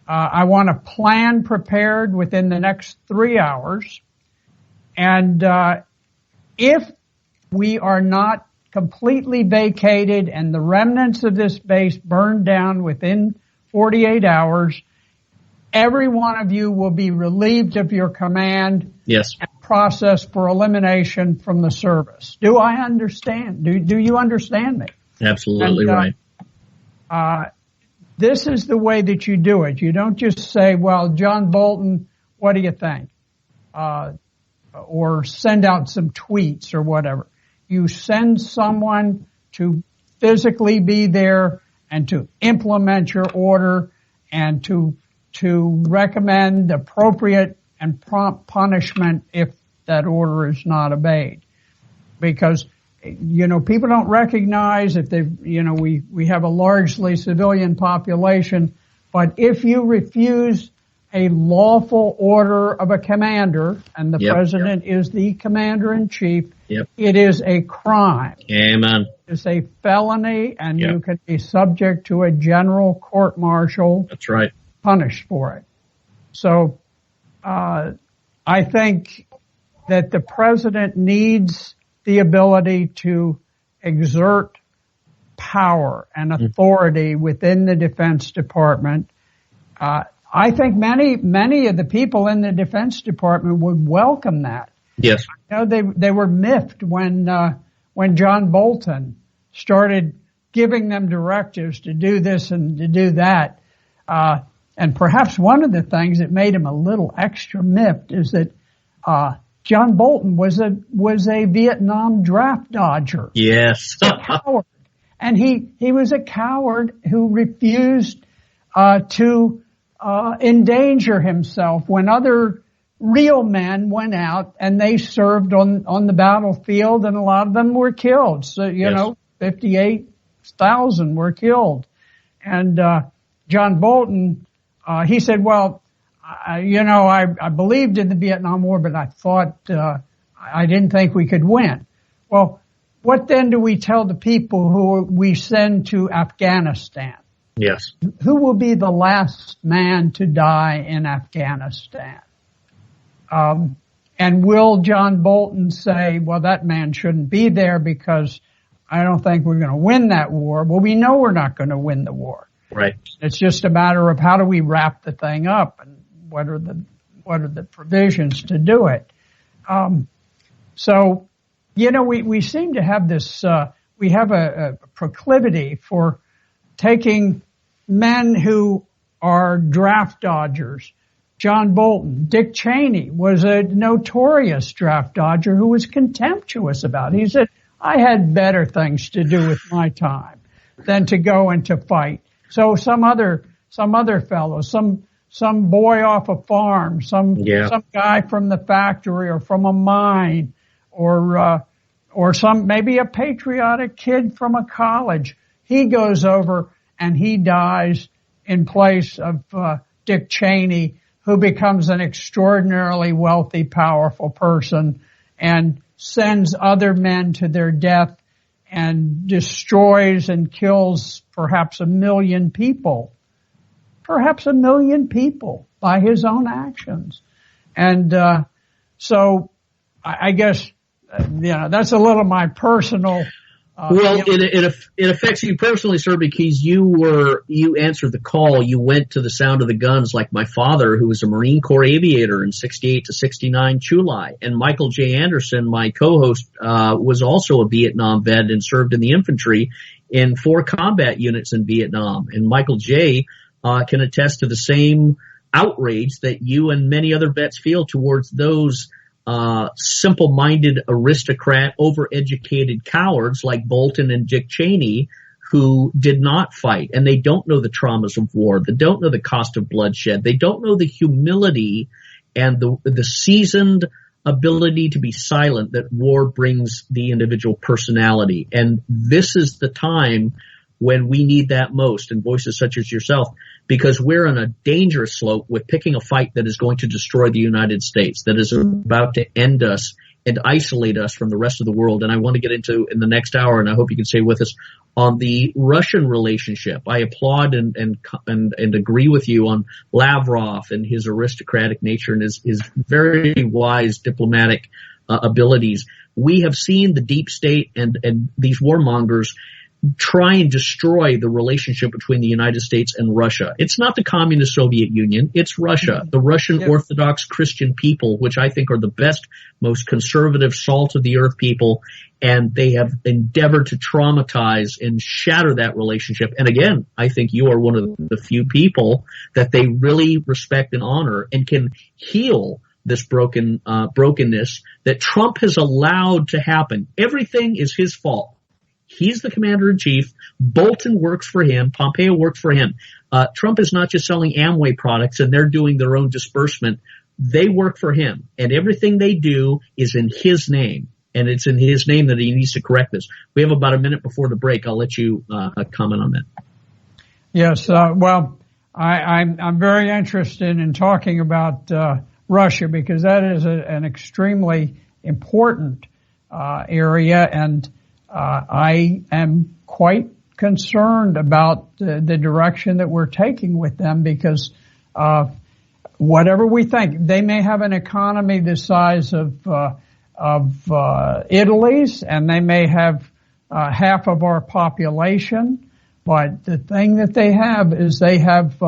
I want a plan prepared within the next 3 hours. And if we are not completely vacated and the remnants of this base burned down within 48 hours, every one of you will be relieved of your command and processed for elimination from the service. Do I understand? Do you understand me? Absolutely right. This is the way that you do it. You don't just say, well, John Bolton, what do you think? Or send out some tweets or whatever. You send someone to physically be there and to implement your order and to recommend appropriate and prompt punishment if that order is not obeyed. Because, people don't recognize if we have a largely civilian population, but if you refuse a lawful order of a commander, and the president is the commander-in-chief, it is a crime. Amen. It's a felony, and you can be subject to a general court-martial. That's right. Punished for it. So I think that the president needs the ability to exert power and authority within the Defense Department. I think many of the people in the Defense Department would welcome that. Yes. They were miffed when John Bolton started giving them directives to do this and to do that. And perhaps one of the things that made him a little extra miffed is that John Bolton was a Vietnam draft dodger. Yes. A coward. And he was a coward who refused to endanger himself when other real men went out and they served on the battlefield, and a lot of them were killed. So, 58,000 were killed. And John Bolton, he said, well, I believed in the Vietnam War, but I thought I didn't think we could win. Well, what then do we tell the people who we send to Afghanistan? Yes. Who will be the last man to die in Afghanistan? And will John Bolton say, well, that man shouldn't be there because I don't think we're going to win that war? Well, we know we're not going to win the war. Right. It's just a matter of how do we wrap the thing up and what are the provisions to do it. So, we seem to have this, we have a proclivity for taking men who are draft dodgers, John Bolton. Dick Cheney was a notorious draft dodger who was contemptuous about it. He said, I had better things to do with my time than to go and to fight. So some other fellow, some boy off a farm, some guy from the factory or from a mine, or maybe a patriotic kid from a college. He goes over and he dies in place of Dick Cheney, who becomes an extraordinarily wealthy, powerful person and sends other men to their death and destroys and kills perhaps 1 million people. Perhaps 1 million people by his own actions. And so I guess, that's a little my personal... It affects you personally, sir, because you answered the call. You went to the sound of the guns like my father, who was a Marine Corps aviator in 68 to 69 Chulai. And Michael J. Anderson, my co-host, was also a Vietnam vet and served in the infantry in 4 combat units in Vietnam. And Michael J. Can attest to the same outrage that you and many other vets feel towards those simple-minded aristocrat, overeducated cowards like Bolton and Dick Cheney, who did not fight, and they don't know the traumas of war. They don't know the cost of bloodshed. They don't know the humility and the seasoned ability to be silent that war brings the individual personality. And this is the time when we need that most, and voices such as yourself, because we're on a dangerous slope with picking a fight that is going to destroy the United States, that is about to end us and isolate us from the rest of the world. And I want to get into in the next hour, and I hope you can stay with us, on the Russian relationship. I applaud and agree with you on Lavrov and his aristocratic nature and his very wise diplomatic abilities. We have seen the deep state and these warmongers try and destroy the relationship between the United States and Russia. It's not the communist Soviet Union. It's Russia, the Russian Orthodox Christian people, which I think are the best, most conservative, salt of the earth people. And they have endeavored to traumatize and shatter that relationship. And again, I think you are one of the few people that they really respect and honor and can heal this brokenness that Trump has allowed to happen. Everything is his fault. He's the commander-in-chief. Bolton works for him. Pompeo works for him. Trump is not just selling Amway products and they're doing their own disbursement. They work for him. And everything they do is in his name. And it's in his name that he needs to correct this. We have about a minute before the break. I'll let you comment on that. Yes. Well, I'm very interested in talking about Russia because that is an extremely important area, and I am quite concerned about the direction that we're taking with them because whatever we think, they may have an economy the size of Italy's, and they may have half of our population, but the thing that they have is they have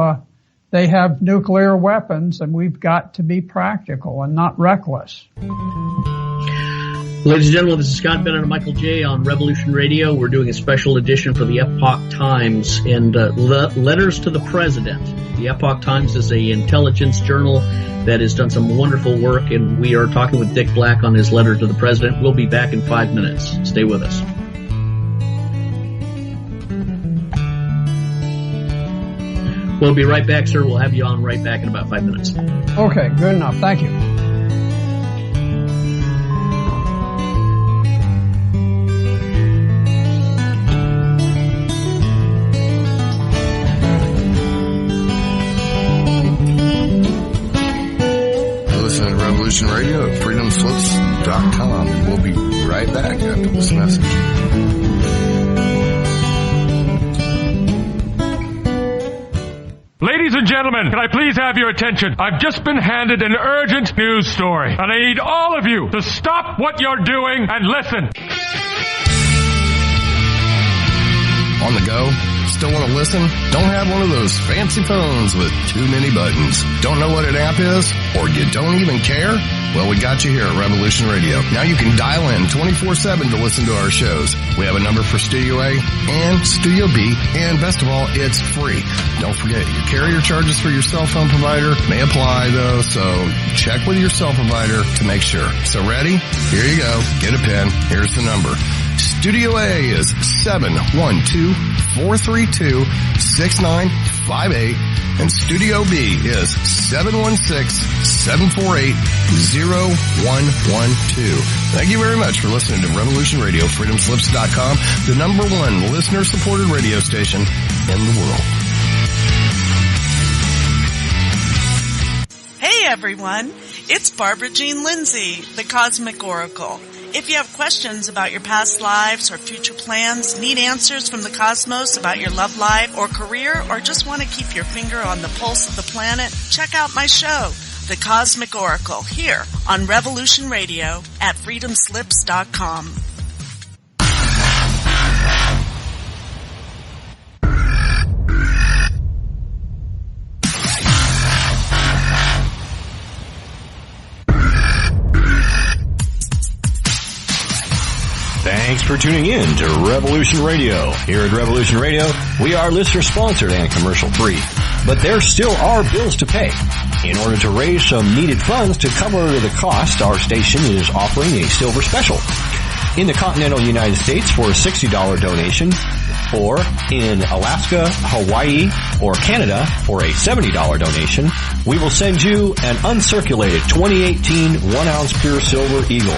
nuclear weapons, and we've got to be practical and not reckless. Ladies and gentlemen, this is Scott Bennett and Michael J. on Revolution Radio. We're doing a special edition for the Epoch Times and Letters to the President. The Epoch Times is an intelligence journal that has done some wonderful work, and we are talking with Dick Black on his letter to the President. We'll be back in 5 minutes. Stay with us. We'll be right back, sir. We'll have you on right back in about 5 minutes. Okay, good enough. Thank you. Radio at freedomslips.com, and we'll be right back after this message. Ladies and gentlemen, can I please have your attention? I've just been handed an urgent news story, and I need all of you to stop what you're doing and listen. On the go, Still want to listen? Don't have one of those fancy phones with too many buttons? Don't know what an app is? Or you don't even care? Well, we got you here at Revolution Radio. Now you can dial in 24/7 to listen to our shows. We have a number for Studio A and Studio B, and best of all, it's free. Don't forget, your carrier charges for your cell phone provider may apply, though, so check with your cell provider to make sure. So ready? Here you go. Get a pen. Here's the number. Studio A is 712-432-6958, and Studio B is 716-748-0112. Thank you very much for listening to Revolution Radio, freedomslips.com, the #1 listener-supported radio station in the world. Hey everyone, it's Barbara Jean Lindsay, the Cosmic Oracle. If you have questions about your past lives or future plans, need answers from the cosmos about your love life or career, or just want to keep your finger on the pulse of the planet, check out my show, The Cosmic Oracle, here on Revolution Radio at freedomslips.com. Thanks for tuning in to Revolution Radio. Here at Revolution Radio, we are listener-sponsored and commercial-free. But there still are bills to pay. In order to raise some needed funds to cover the cost, our station is offering a silver special. In the continental United States for a $60 donation, or in Alaska, Hawaii, or Canada for a $70 donation, we will send you an uncirculated 2018 1-ounce pure silver eagle.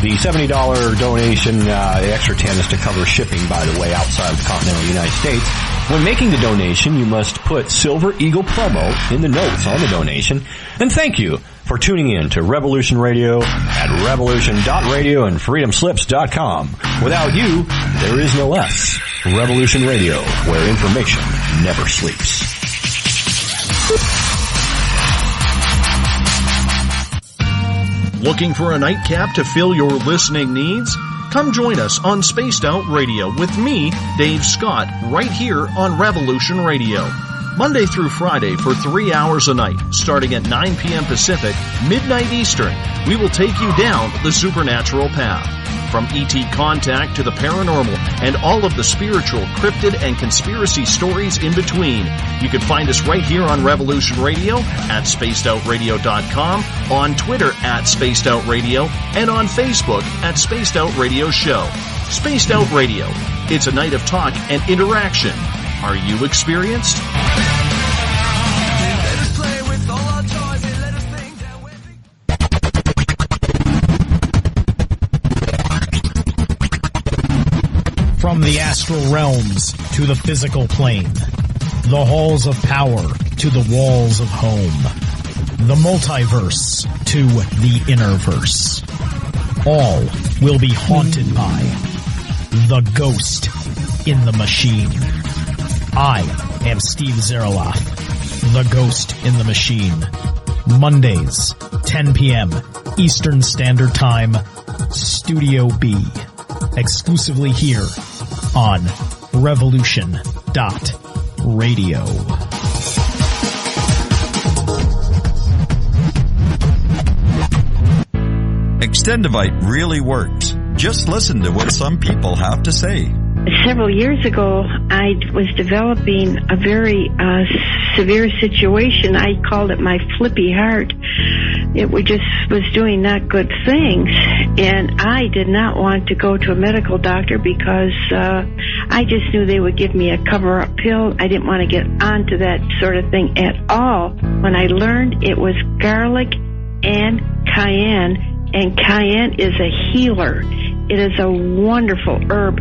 The $70 donation, the extra 10 is to cover shipping, by the way, outside of the continental United States. When making the donation, you must put Silver Eagle promo in the notes on the donation. And thank you for tuning in to Revolution Radio at revolution.radio and freedomslips.com. Without you, there is no us. Revolution Radio, where information never sleeps. Looking for a nightcap to fill your listening needs? Come join us on Spaced Out Radio with me, Dave Scott, right here on Revolution Radio. Monday through Friday for 3 hours a night, starting at 9 p.m. Pacific, midnight Eastern, we will take you down the supernatural path. From ET contact to the paranormal and all of the spiritual, cryptid, and conspiracy stories in between. You can find us right here on Revolution Radio, at spacedoutradio.com, on Twitter at Spaced Out Radio, and on Facebook at Spaced Out Radio Show. Spaced Out Radio. It's a night of talk and interaction. Are you experienced? From the astral realms to the physical plane, the halls of power to the walls of home, the multiverse to the innerverse, all will be haunted by the ghost in the machine. I am Steve Zerloff, the ghost in the machine. Mondays, 10 p.m. Eastern Standard Time, Studio B. Exclusively here on Revolution.Radio. Extendivite really works. Just listen to what some people have to say. Several years ago, I was developing a very severe situation. I called it my flippy heart. It just was doing not good things, and I did not want to go to a medical doctor because I just knew they would give me a cover-up pill. I didn't want to get onto that sort of thing at all. When I learned it was garlic and cayenne is a healer. It is a wonderful herb.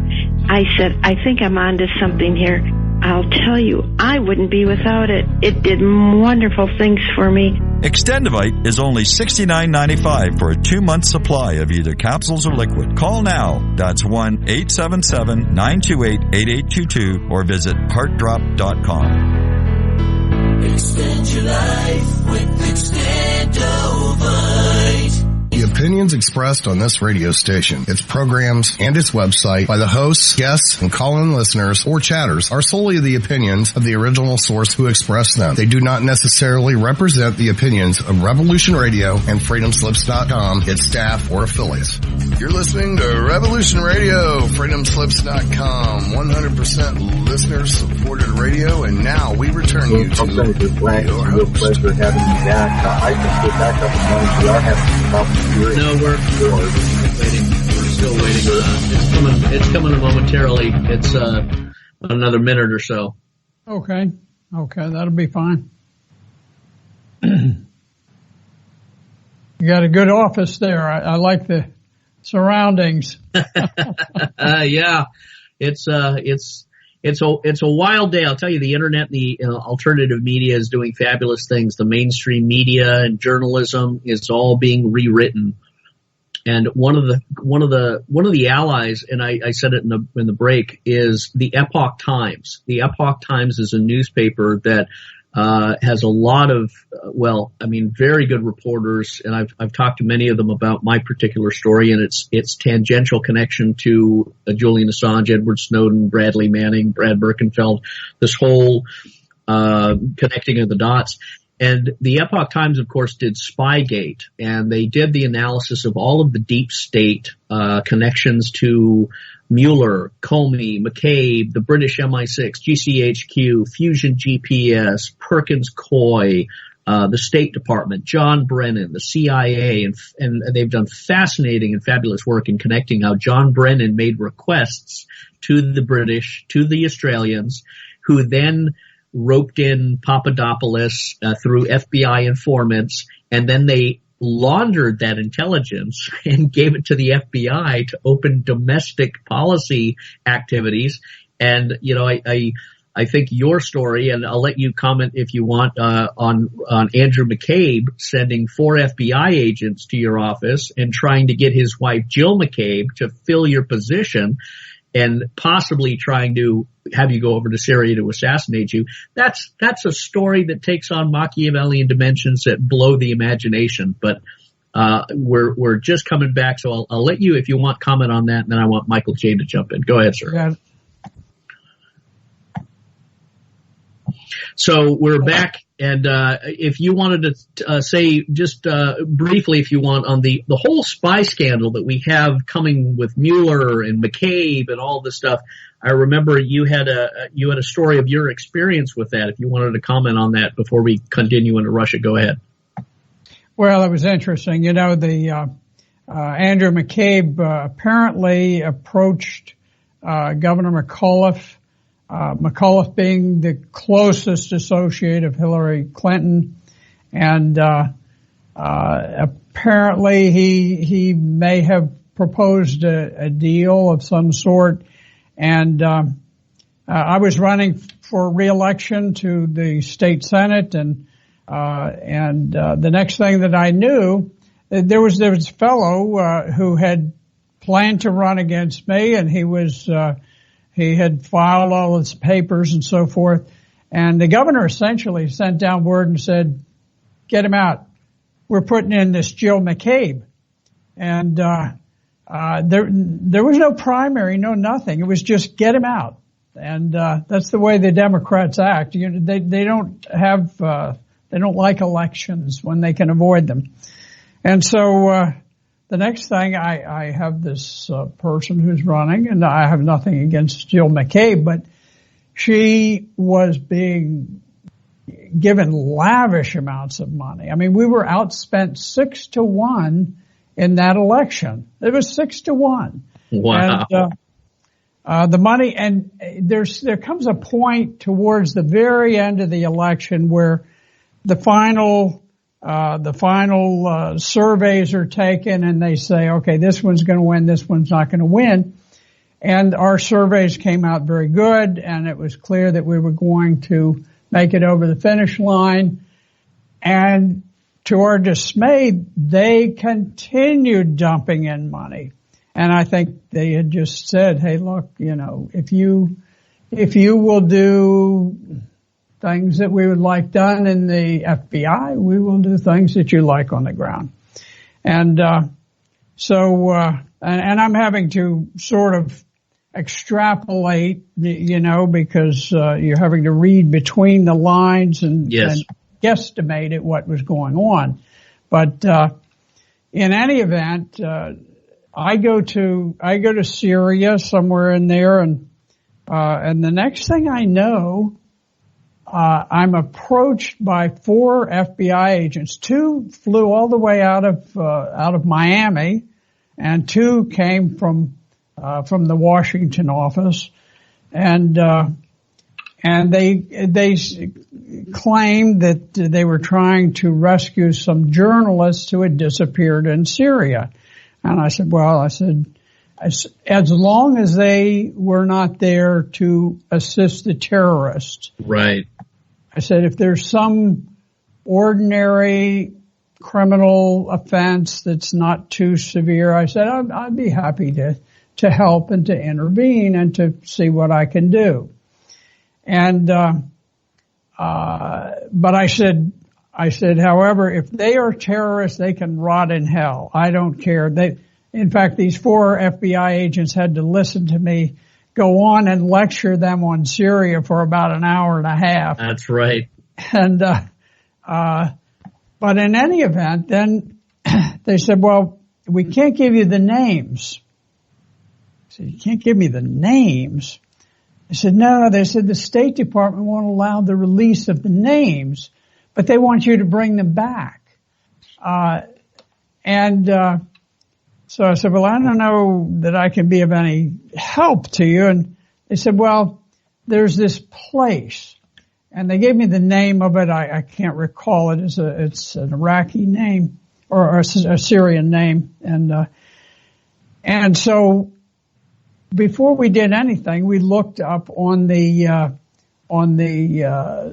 I said, I think I'm onto something here. I'll tell you, I wouldn't be without it. It did wonderful things for me. Extendivite is only $69.95 for a 2-month supply of either capsules or liquid. Call now. That's 1-877-928-8822 or visit heartdrop.com. Extend your life with Extendivite. You opinions expressed on this radio station, its programs, and its website by the hosts, guests, and call-in listeners or chatters are solely the opinions of the original source who expressed them. They do not necessarily represent the opinions of Revolution Radio and freedomslips.com, its staff, or affiliates. You're listening to Revolution Radio, freedomslips.com, 100% listener-supported radio, and now we return you to your host. Pleasure having you back. I can get back up and running. We are having problems. No, we're waiting. We're still waiting. It's coming momentarily. It's another minute or so. Okay, that'll be fine. You got a good office there. I like the surroundings. Yeah, it's a wild day. I'll tell you, the internet and the alternative media is doing fabulous things. The mainstream media and journalism is all being rewritten. And one of the allies, and I said it in the break, is the Epoch Times. The Epoch Times is a newspaper that has a lot of, very good reporters, and I've talked to many of them about my particular story and its tangential connection to Julian Assange, Edward Snowden, Bradley Manning, Brad Birkenfeld, this whole connecting of the dots. And the Epoch Times, of course, did Spygate, and they did the analysis of all of the deep state connections to Mueller, Comey, McCabe, the British MI6, GCHQ, Fusion GPS, Perkins Coie, the State Department, John Brennan, the CIA, and they've done fascinating and fabulous work in connecting how John Brennan made requests to the British, to the Australians, who then roped in Papadopoulos through FBI informants, and then they laundered that intelligence and gave it to the FBI to open domestic policy activities. And, I think your story, and I'll let you comment if you want, on Andrew McCabe sending 4 FBI agents to your office and trying to get his wife Jill McCabe to fill your position and possibly trying to have you go over to Syria to assassinate you. That's a story that takes on Machiavellian dimensions that blow the imagination. But we're just coming back, so I'll let you, if you want, comment on that, and then I want Michael J. to jump in. Go ahead, sir. Yeah. So we're back, and if you wanted to say just briefly, if you want, on the whole spy scandal that we have coming with Mueller and McCabe and all this stuff. I remember you had a story of your experience with that. If you wanted to comment on that before we continue into Russia, go ahead. Well, it was interesting. The Andrew McCabe apparently approached Governor McAuliffe. McAuliffe being the closest associate of Hillary Clinton, and apparently he may have proposed a deal of some sort. And I was running for re-election to the state senate, and the next thing that I knew, there was a fellow who had planned to run against me, and he had filed all his papers and so forth. And the governor essentially sent down word and said, get him out. We're putting in this Jill McCabe. And there was no primary, no nothing. It was just get him out. And that's the way the Democrats act. They don't like elections when they can avoid them. And so the next thing, I have this person who's running, and I have nothing against Jill McCabe, but she was being given lavish amounts of money. I mean, we were outspent 6-1 in that election. It was 6-1. Wow. And the money, and there comes a point towards the very end of the election where the final surveys are taken, and they say, okay, this one's going to win, this one's not going to win. And our surveys came out very good, and it was clear that we were going to make it over the finish line. And to our dismay, they continued dumping in money. And I think they had just said, hey, look, if you will do things that we would like done in the FBI, we will do things that you like on the ground. And So, and I'm having to sort of extrapolate, because you're having to read between the lines and guesstimate at what was going on. But in any event, I go to Syria, somewhere in there, and the next thing I know, I'm approached by 4 FBI agents. 2 flew all the way out of Miami, and 2 came from the Washington office, and they claimed that they were trying to rescue some journalists who had disappeared in Syria. And I said, as long as they were not there to assist the terrorists. Right. I said, if there's some ordinary criminal offense that's not too severe, I said, I'd be happy to help and to intervene and to see what I can do. And, but I said, however, if they are terrorists, they can rot in hell. I don't care. In fact, these 4 FBI agents had to listen to me go on and lecture them on Syria for about an hour and a half. That's right. And, but in any event, then they said, well, we can't give you the names. I said, you can't give me the names? I said, no, they said the State Department won't allow the release of the names, but they want you to bring them back. So I said, well, I don't know that I can be of any help to you. And they said, well, there's this place. And they gave me the name of it. I can't recall it. It's an Iraqi name or a Syrian name. And so before we did anything, we looked up on the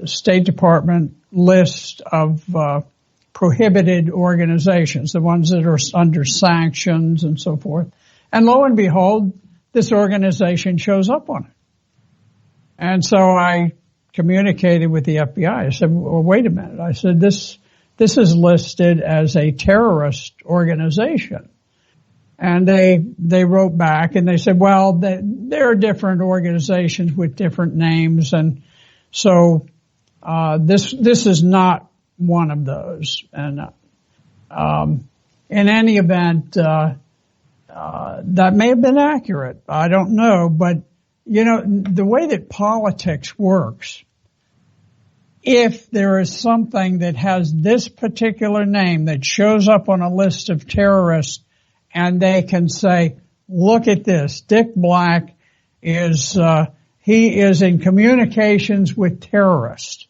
State Department list of prohibited organizations, the ones that are under sanctions and so forth. And lo and behold, this organization shows up on it. And so I communicated with the FBI. I said, well, wait a minute. I said, this is listed as a terrorist organization. And they wrote back and they said, well, there are different organizations with different names. And so, this is not one of those. And, in any event, that may have been accurate. I don't know. But, the way that politics works, if there is something that has this particular name that shows up on a list of terrorists and they can say, look at this, Dick Black he is in communications with terrorists.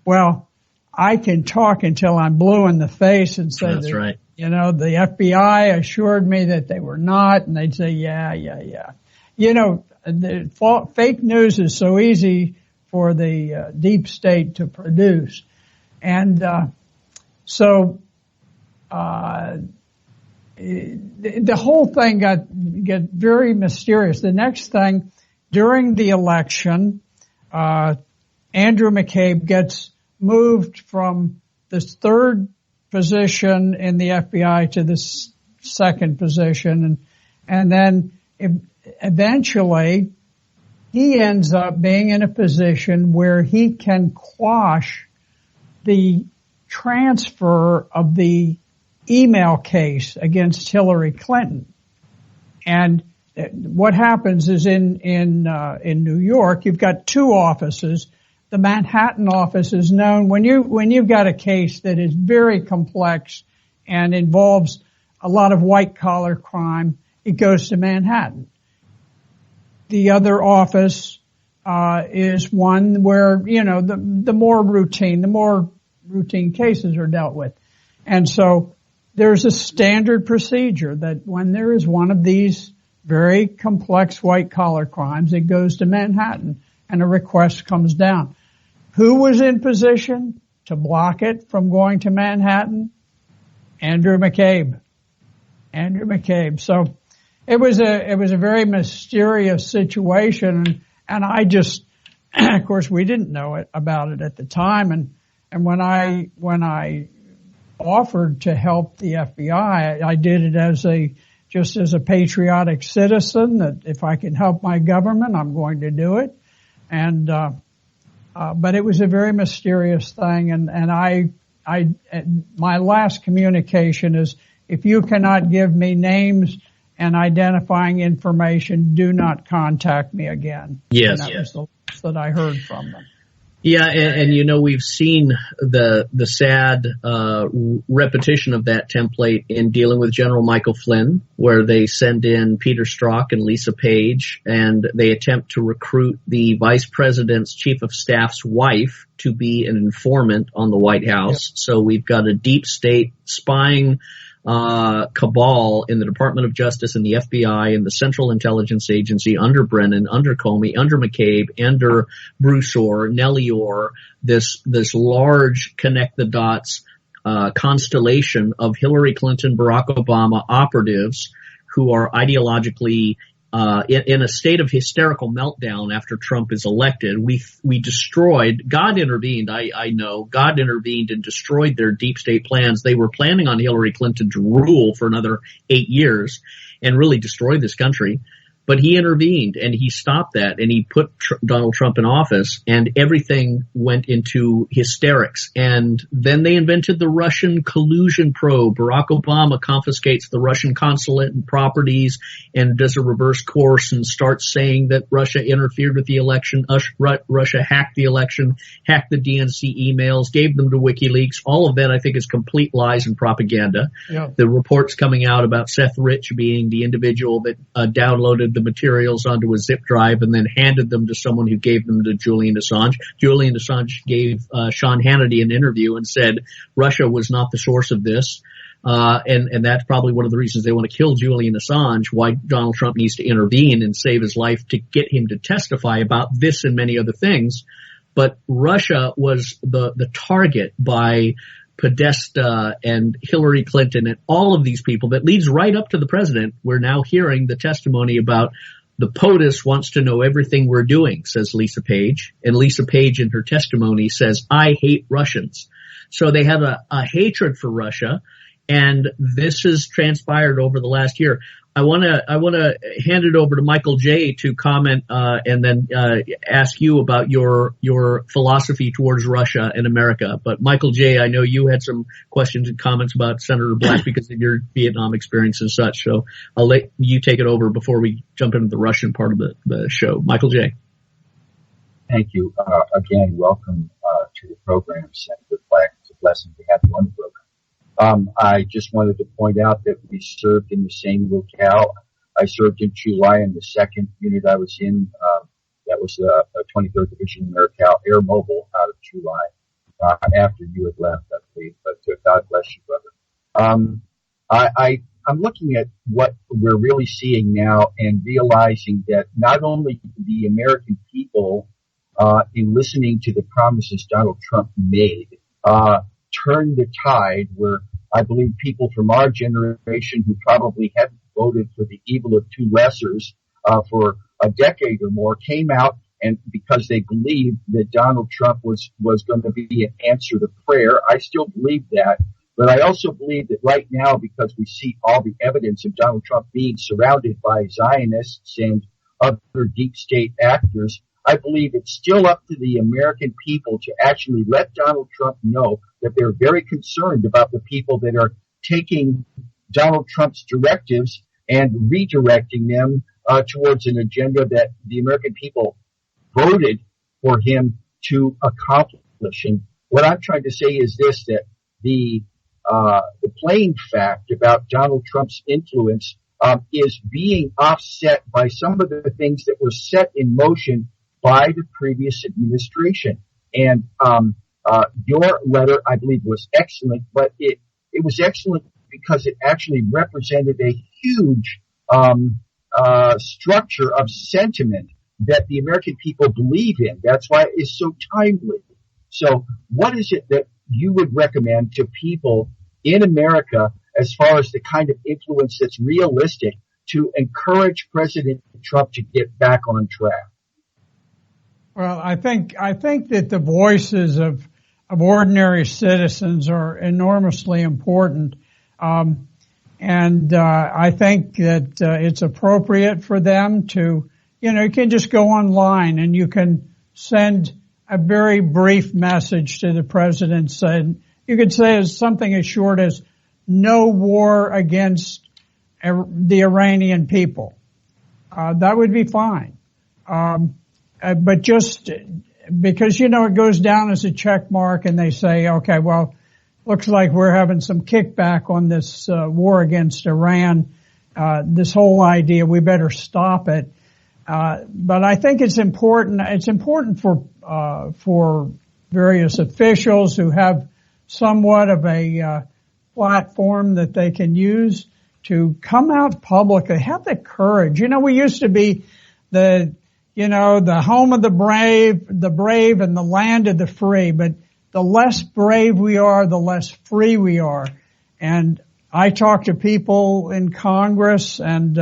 Well, I can talk until I'm blue in the face and say, that's right. The FBI assured me that they were not, and they'd say, yeah. The fake news is so easy for the deep state to produce. And so the whole thing got very mysterious. The next thing, during the election, Andrew McCabe gets moved from this 3rd position in the FBI to this 2nd position. And then eventually he ends up being in a position where he can quash the transfer of the email case against Hillary Clinton. And what happens is in New York, you've got 2 offices. The Manhattan office is known when you've got a case that is very complex and involves a lot of white collar crime, it goes to Manhattan. The other office is one where, the more routine cases are dealt with. And so there's a standard procedure that when there is one of these very complex white collar crimes, it goes to Manhattan and a request comes down. Who was in position to block it from going to Manhattan? Andrew McCabe. So it was a very mysterious situation, and I just, of course, we didn't know about it at the time, and when I offered to help the FBI, I did it as just as a patriotic citizen, that if I can help my government, I'm going to do it. And but it was a very mysterious thing, and my last communication is, if you cannot give me names and identifying information, do not contact me again. Yes. And that was the last that I heard from them. Yeah, and you know, we've seen the sad repetition of that template in dealing with General Michael Flynn, where they send in Peter Strzok and Lisa Page, and they attempt to recruit the vice president's chief of staff's wife to be an informant on the White House. Yep. So we've got a deep state spying cabal in the Department of Justice and the FBI and the Central Intelligence Agency under Brennan, under Comey, under McCabe, under Bruce Orr, Nellie Orr, this large connect the dots constellation of Hillary Clinton, Barack Obama operatives who are ideologically in a state of hysterical meltdown after Trump is elected. We destroyed, God intervened, I know, God intervened and destroyed their deep state plans. They were planning on Hillary Clinton to rule for another 8 years and really destroy this country. But he intervened and he stopped that, and he put Donald Trump in office, and everything went into hysterics. And then they invented the Russian collusion probe. Barack Obama confiscates the Russian consulate and properties and does a reverse course and starts saying that Russia interfered with the election. Russia hacked the election, hacked the DNC emails, gave them to WikiLeaks. All of that, I think, is complete lies and propaganda. Yeah. The reports coming out about Seth Rich being the individual that downloaded the materials onto a zip drive and then handed them to someone who gave them to Julian Assange. Julian Assange gave Sean Hannity an interview and said Russia was not the source of this. And that's probably one of the reasons they want to kill Julian Assange, why Donald Trump needs to intervene and save his life to get him to testify about this and many other things. But Russia was the target by Podesta and Hillary Clinton and all of these people that leads right up to the president. We're now hearing the testimony about the POTUS wants to know everything we're doing, says Lisa Page. And Lisa Page in her testimony says, I hate Russians. So they have a hatred for Russia. And this has transpired over the last year. I want to hand it over to Michael J. to comment, and then, ask you about your philosophy towards Russia and America. But Michael J., I know you had some questions and comments about Senator Black because of your Vietnam experience and such. So I'll let you take it over before we jump into the Russian part of the show. Michael J. Thank you. Again, welcome, to the program, Senator Black. It's a blessing to have you on the program. I just wanted to point out that we served in the same locale. I served in Chulai in the second unit I was in. That was the 23rd Division Mercal Air Mobile out of Chulai, after you had left, I believe. But God bless you, brother. I'm looking at what we're really seeing now and realizing that not only the American people, in listening to the promises Donald Trump made, turn the tide, where I believe people from our generation who probably hadn't voted for the evil of two lessers for a decade or more came out, and because they believed that Donald Trump was going to be an answer to prayer. I still believe that, but I also believe that right now, because we see all the evidence of Donald Trump being surrounded by Zionists and other deep state actors, I believe it's still up to the American people to actually let Donald Trump know that they're very concerned about the people that are taking Donald Trump's directives and redirecting them towards an agenda that the American people voted for him to accomplish. And what I'm trying to say is this, that the plain fact about Donald Trump's influence is being offset by some of the things that were set in motion by the previous administration. And your letter, I believe, was excellent, but it was excellent because it actually represented a huge structure of sentiment that the American people believe in. That's why it is so timely. So what is it that you would recommend to people in America as far as the kind of influence that's realistic to encourage President Trump to get back on track? Well, I think that the voices of ordinary citizens are enormously important. And And I think that it's appropriate for them to, you can just go online and you can send a very brief message to the president. Said you could say something as short as "No war against the Iranian people." That would be fine. But just because, it goes down as a check mark and they say, okay, well, looks like we're having some kickback on this war against Iran. This whole idea, we better stop it. But I think it's important. It's important for various officials who have somewhat of a platform that they can use to come out publicly, have the courage. We used to be the home of the brave and the land of the free, but the less brave we are, the less free we are. And I talk to people in Congress, and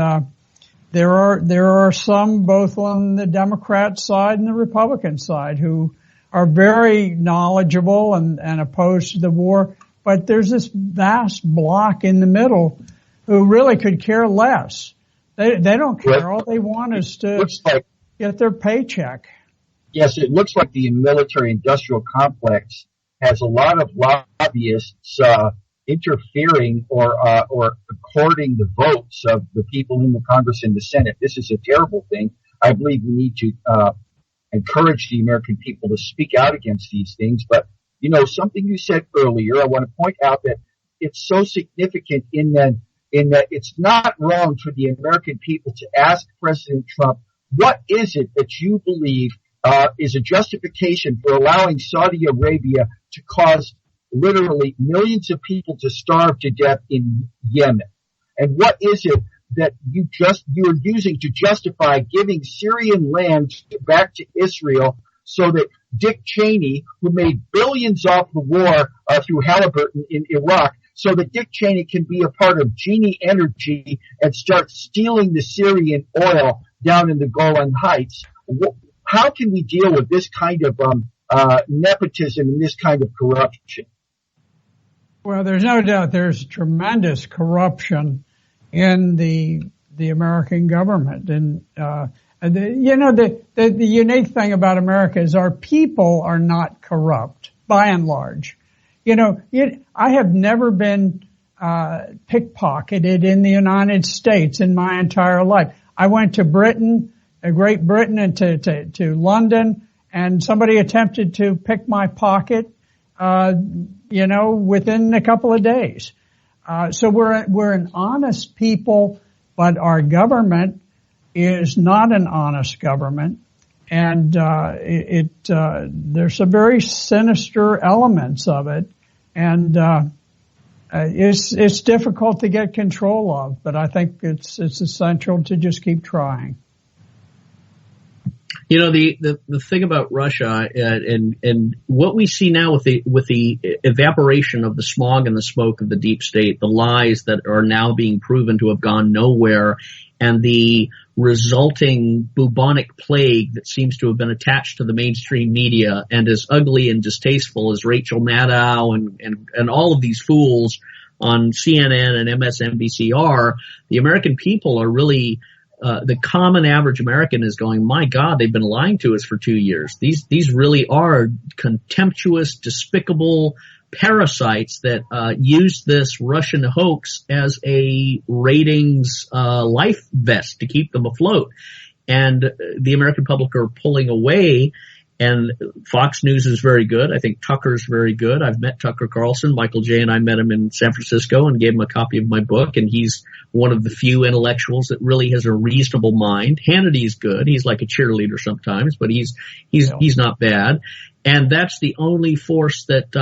there are some both on the Democrat side and the Republican side who are very knowledgeable and opposed to the war, but there's this vast block in the middle who really could care less. They don't care. All they want is to get their paycheck. Yes, it looks like the military-industrial complex has a lot of lobbyists interfering or courting the votes of the people in the Congress and the Senate. This is a terrible thing. I believe we need to encourage the American people to speak out against these things. But, something you said earlier, I want to point out that it's so significant in that it's not wrong for the American people to ask President Trump, what is it that you believe is a justification for allowing Saudi Arabia to cause literally millions of people to starve to death in Yemen? And what is it that you're using to justify giving Syrian land back to Israel so that Dick Cheney, who made billions off the war through Halliburton in Iraq, so that Dick Cheney can be a part of Genie Energy and start stealing the Syrian oil down in the Golan Heights? How can we deal with this kind of nepotism and this kind of corruption? Well, there's no doubt there's tremendous corruption in the American government. And, the unique thing about America is our people are not corrupt, by and large. I have never been pickpocketed in the United States in my entire life. I went to Great Britain, and to London, and somebody attempted to pick my pocket, within a couple of days. So we're an honest people, but our government is not an honest government. And there's some very sinister elements of it, and it's difficult to get control of. But I think it's essential to just keep trying. The thing about Russia and what we see now with the evaporation of the smog and the smoke of the deep state, the lies that are now being proven to have gone nowhere, and the resulting bubonic plague that seems to have been attached to the mainstream media and as ugly and distasteful as Rachel Maddow and all of these fools on CNN and MSNBC are, the American people are really the common average American is going, my God, they've been lying to us for 2 years. These really are contemptuous, despicable parasites that use this Russian hoax as a ratings life vest to keep them afloat. And the American public are pulling away. And Fox News is very good. I think Tucker's very good. I've met Tucker Carlson. Michael J. and I met him in San Francisco and gave him a copy of my book. And he's one of the few intellectuals that really has a reasonable mind. Hannity's good. He's like a cheerleader sometimes, but he's not bad. And that's the only force that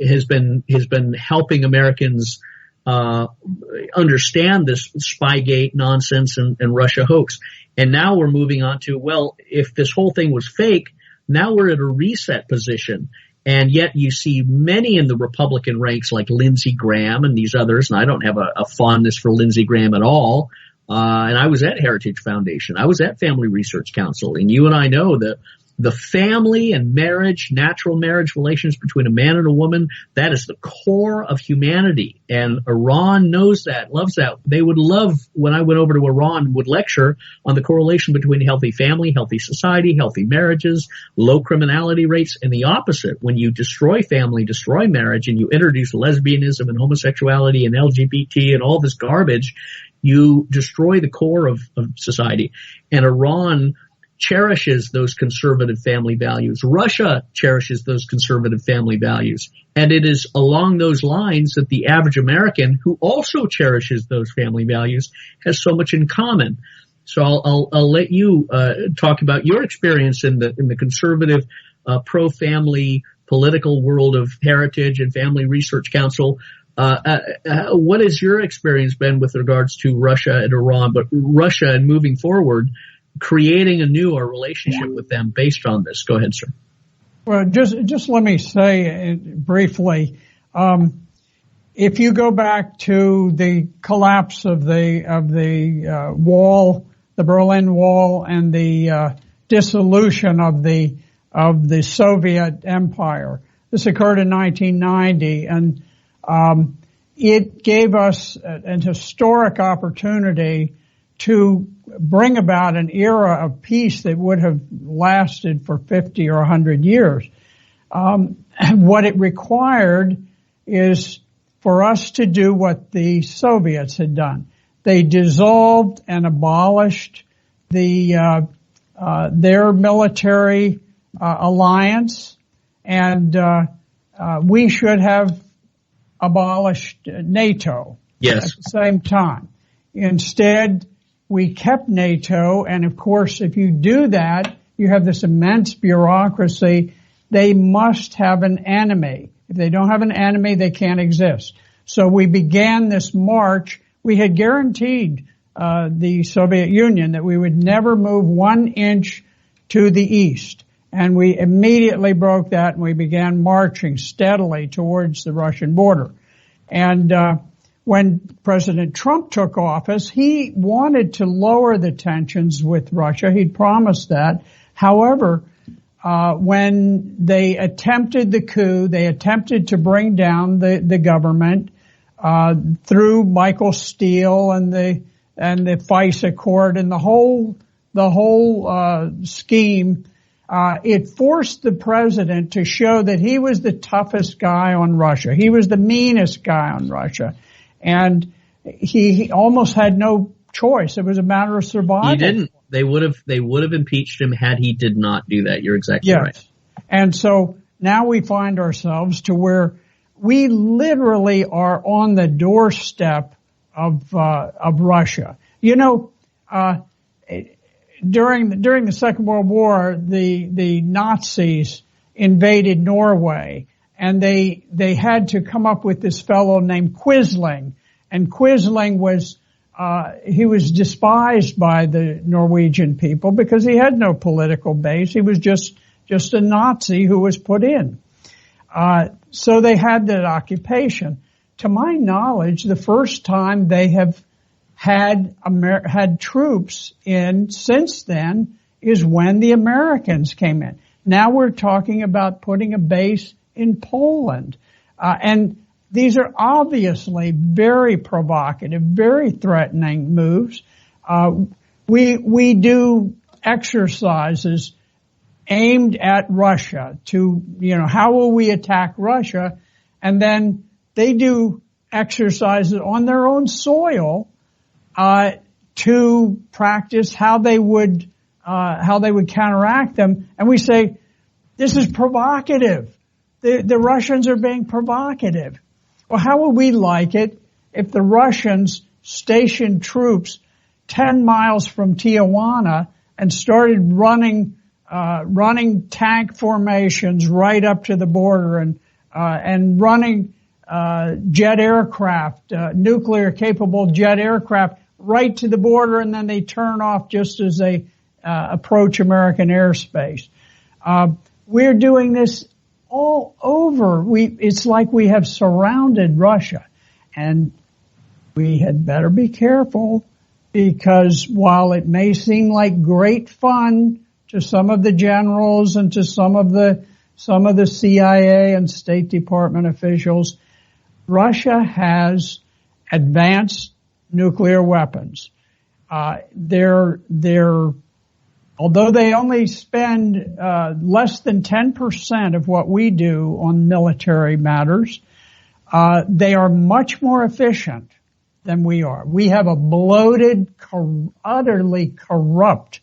has been helping Americans understand this Spygate nonsense and Russia hoax. And now we're moving on to, well, if this whole thing was fake, now we're at a reset position. And yet you see many in the Republican ranks like Lindsey Graham and these others, and I don't have a fondness for Lindsey Graham at all. And I was at Heritage Foundation. I was at Family Research Council. And you and I know that the family and marriage, natural marriage relations between a man and a woman, that is the core of humanity. And Iran knows that, loves that. They would love, when I went over to Iran, would lecture on the correlation between healthy family, healthy society, healthy marriages, low criminality rates, and the opposite. When you destroy family, destroy marriage, and you introduce lesbianism and homosexuality and LGBT and all this garbage, you destroy the core of society. And Iran cherishes those conservative family values. Russia cherishes those conservative family values. And it is along those lines that the average American, who also cherishes those family values, has so much in common. So I'll let you talk about your experience in the conservative pro-family political world of Heritage and Family Research Council. What has your experience been with regards to Russia and Iran, but Russia and moving forward, creating anew a relationship with them based on this? Go ahead, sir. Well, just let me say briefly, if you go back to the collapse of the wall, the Berlin Wall, and the dissolution of the Soviet Empire, this occurred in 1990, and it gave us an historic opportunity to bring about an era of peace that would have lasted for 50 or 100 years. What it required is for us to do what the Soviets had done. They dissolved and abolished their military alliance, and we should have abolished NATO at the same time. Instead, we kept NATO, and of course, if you do that, you have this immense bureaucracy. They must have an enemy. If they don't have an enemy, they can't exist. So we began this march. We had guaranteed the Soviet Union that we would never move 1 inch to the east. And we immediately broke that, and we began marching steadily towards the Russian border. And when President Trump took office, he wanted to lower the tensions with Russia. He'd promised that. However, when they attempted the coup, they attempted to bring down the government through Michael Steele and the FISA court and the whole scheme. It forced the president to show that he was the toughest guy on Russia. He was the meanest guy on Russia. And he almost had no choice. It was a matter of survival. He didn't. They would have impeached him had he did not do that. You're exactly right. And so now we find ourselves to where we literally are on the doorstep of Russia. You know, during the Second World War, the Nazis invaded Norway, and they had to come up with this fellow named Quisling, and Quisling was he was despised by the Norwegian people because he had no political base. He was just a Nazi who was put in. So they had that occupation. To my knowledge, the first time they have had troops in since then is when the Americans came in. Now we're talking about putting a base in Poland. And these are obviously very provocative, very threatening moves. We do exercises aimed at Russia to, how will we attack Russia? And then they do exercises on their own soil to practice how they would counteract them. And we say, this is provocative. The Russians are being provocative. Well, how would we like it if the Russians stationed troops 10 miles from Tijuana and started running tank formations right up to the border and running jet aircraft, nuclear capable jet aircraft right to the border, and then they turn off just as they approach American airspace. We're doing this all over. It's like we have surrounded Russia, and we had better be careful, because while it may seem like great fun to some of the generals and to some of the CIA and State Department officials, Russia has advanced nuclear weapons. Although they only spend less than 10% of what we do on military matters, they are much more efficient than we are. We have a bloated, utterly corrupt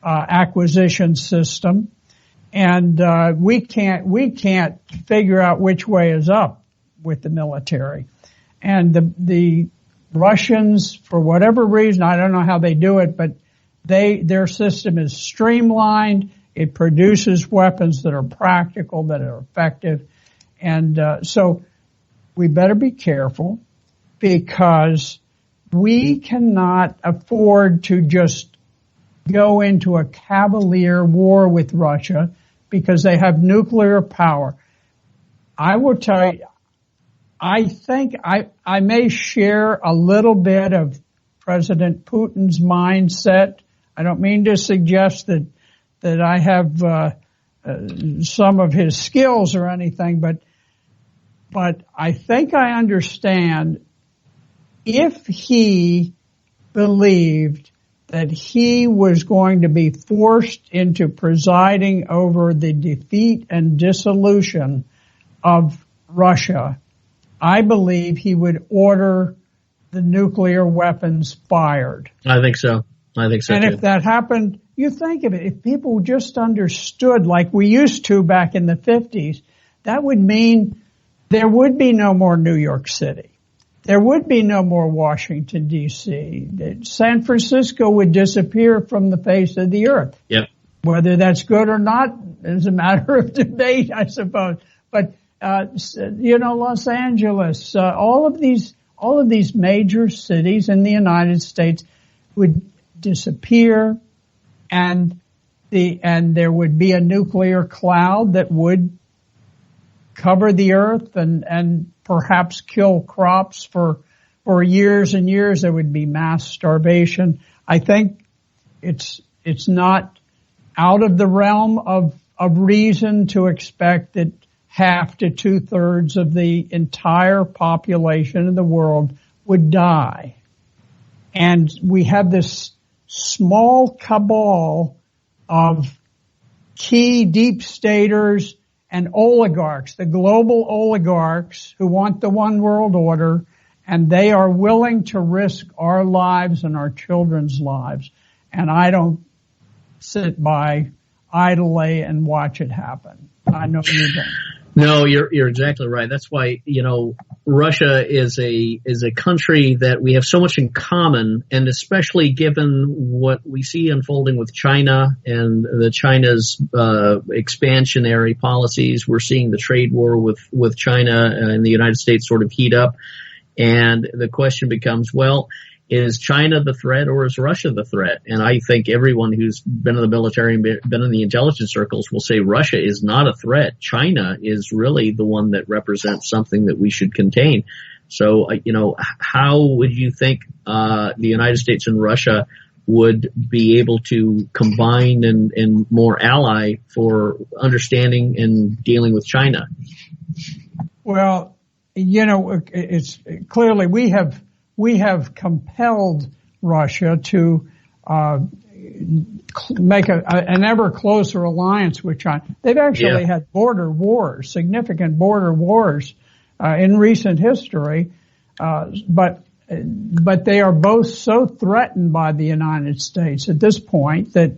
acquisition system, and we can't figure out which way is up with the military. And the Russians, for whatever reason, I don't know how they do it, but their system is streamlined. It produces weapons that are practical, that are effective. And so we better be careful, because we cannot afford to just go into a cavalier war with Russia because they have nuclear power. I will tell you, I think I may share a little bit of President Putin's mindset. I don't mean to suggest that I have some of his skills or anything, but I think I understand if he believed that he was going to be forced into presiding over the defeat and dissolution of Russia, I believe he would order the nuclear weapons fired. I think so. And too. If that happened, you think of it, if people just understood like we used to back in the 50s, that would mean there would be no more New York City. There would be no more Washington, D.C. San Francisco would disappear from the face of the earth. Yep. Whether that's good or not is a matter of debate, I suppose. But, Los Angeles, all of these major cities in the United States would disappear, and there would be a nuclear cloud that would cover the earth and perhaps kill crops for years and years. There would be mass starvation. I think it's not out of the realm of reason to expect that half to 2/3 of the entire population of the world would die. And we have this small cabal of key deep staters and oligarchs, the global oligarchs who want the one world order, and they are willing to risk our lives and our children's lives. And I don't sit by idly and watch it happen. I know you don't. No, you're exactly right. That's why, Russia is a country that we have so much in common, and especially given what we see unfolding with China and China's expansionary policies. We're seeing the trade war with China and the United States sort of heat up, and the question becomes, well, is China the threat or is Russia the threat? And I think everyone who's been in the military and been in the intelligence circles will say Russia is not a threat. China is really the one that represents something that we should contain. So, how would you think the United States and Russia would be able to combine and more ally for understanding and dealing with China? Well, it's clearly we have compelled Russia to make an ever closer alliance with China. They've actually had significant border wars in recent history, but they are both so threatened by the United States at this point that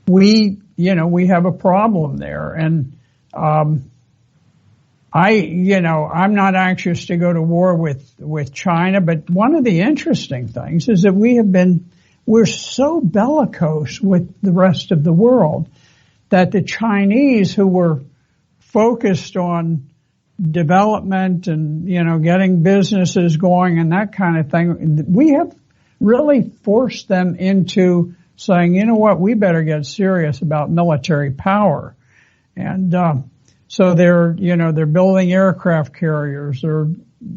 we have a problem there. And I'm not anxious to go to war with China, but one of the interesting things is that we're so bellicose with the rest of the world that the Chinese, who were focused on development and, getting businesses going and that kind of thing, we have really forced them into saying, we better get serious about military power. And, so they're building aircraft carriers. They're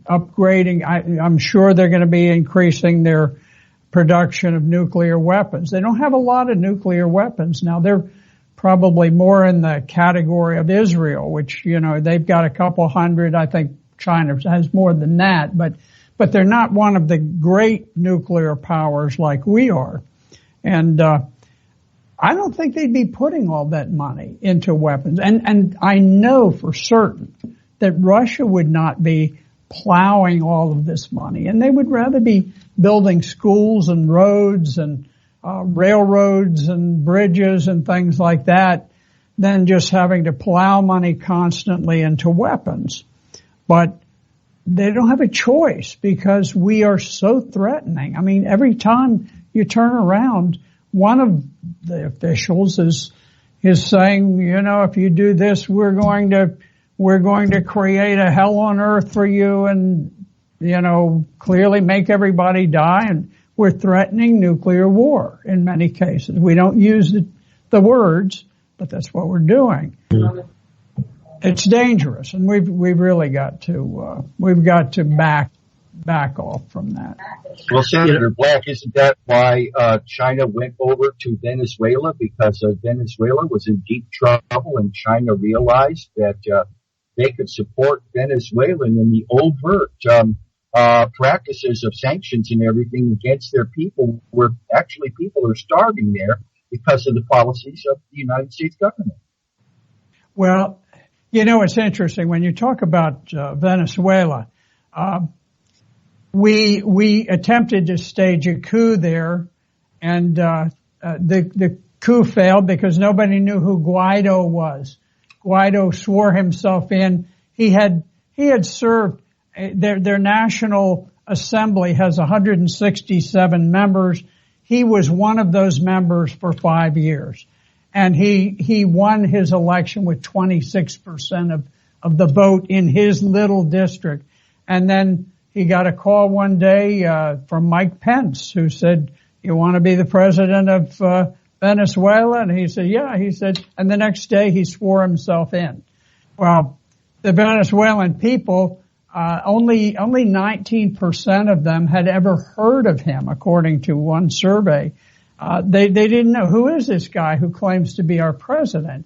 upgrading. I'm sure they're going to be increasing their production of nuclear weapons. They don't have a lot of nuclear weapons. Now, they're probably more in the category of Israel, which, they've got a couple hundred. I think China has more than that, but they're not one of the great nuclear powers like we are. And I don't think they'd be putting all that money into weapons. And I know for certain that Russia would not be plowing all of this money, and they would rather be building schools and roads and railroads and bridges and things like that than just having to plow money constantly into weapons. But they don't have a choice because we are so threatening. I mean, every time you turn around, one of the officials is saying, if you do this, we're going to create a hell on earth for you and, clearly make everybody die. And we're threatening nuclear war in many cases. We don't use the words, but that's what we're doing. It's dangerous, and we've really got to back off from that. Well, Senator Black, isn't that why China went over to Venezuela? Because Venezuela was in deep trouble, and China realized that they could support Venezuela in the overt practices of sanctions and everything against their people, where actually people are starving there because of the policies of the United States government. Well, it's interesting when you talk about Venezuela. We attempted to stage a coup there, and the coup failed because nobody knew who Guaido was. Guaido swore himself in. He had served. Their National Assembly has 167 members. He was one of those members for 5 years, and he won his election with 26% of the vote in his little district. And then he got a call one day from Mike Pence, who said, "You want to be the president of Venezuela?" And he said, "Yeah." He said, and the next day he swore himself in. Well, the Venezuelan people, only 19% of them had ever heard of him, according to one survey. They didn't know, who is this guy who claims to be our president?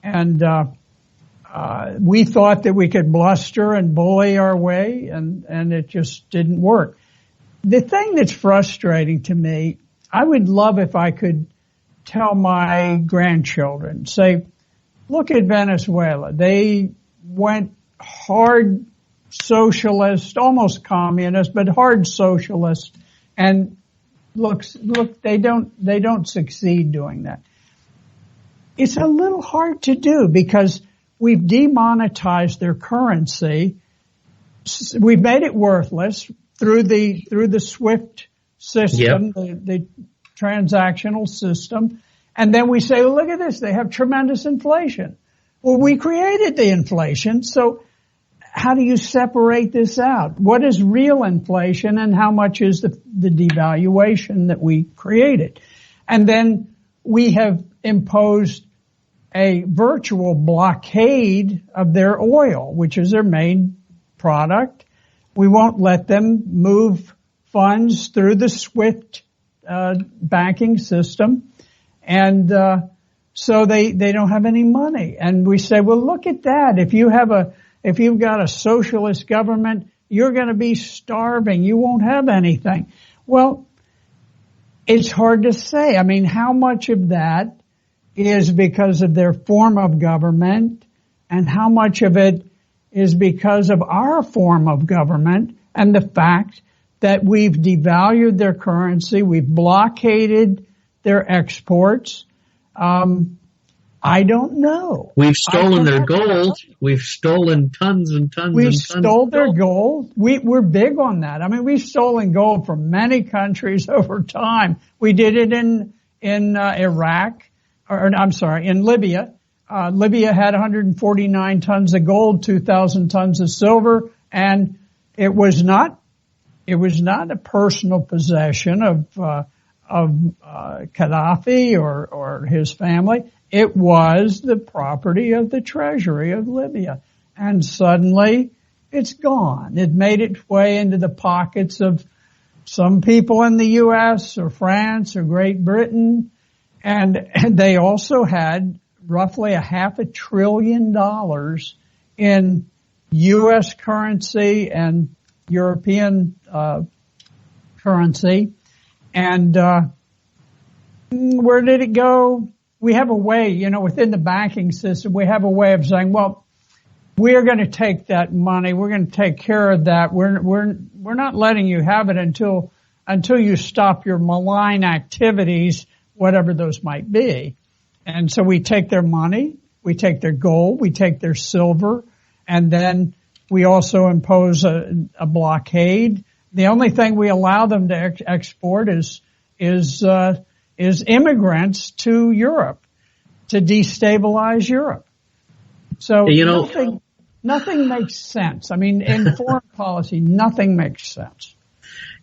And we thought that we could bluster and bully our way, and it just didn't work. The thing that's frustrating to me, I would love if I could tell my grandchildren, say, look at Venezuela. They went hard socialist, almost communist, but hard socialist, and look, they don't succeed doing that. It's a little hard to do because we've demonetized their currency. We've made it worthless through the SWIFT system, the transactional system. And then we say, well, look at this, they have tremendous inflation. Well, we created the inflation, so how do you separate this out? What is real inflation and how much is the devaluation that we created? And then we have imposed a virtual blockade of their oil, which is their main product. We won't let them move funds through the SWIFT banking system. And so they don't have any money. And we say, well, look at that. If you've got a socialist government, you're going to be starving. You won't have anything. Well, it's hard to say. I mean, how much of that is because of their form of government and how much of it is because of our form of government and the fact that we've devalued their currency, we've blockaded their exports. I don't know. We've stolen their gold. We've stolen tons and tons we and tons. We stole their gold. We're big on that. I mean, we've stolen gold from many countries over time. We did it in Iraq, in Libya. Libya had 149 tons of gold, 2,000 tons of silver, and it was not a personal possession of Gaddafi or his family. It was the property of the treasury of Libya. And suddenly it's gone. It made its way into the pockets of some people in the U.S. or France or Great Britain, and they also had roughly $500 billion in U.S. currency and European currency. And where did it go? We have a way, within the banking system, we have a way of saying, well, we're going to take that money. We're going to take care of that. We're not letting you have it until you stop your malign activities, whatever those might be. And so we take their money, we take their gold, we take their silver, and then we also impose a blockade. The only thing we allow them to export is immigrants to Europe, to destabilize Europe. So nothing makes sense. I mean, in foreign policy, nothing makes sense.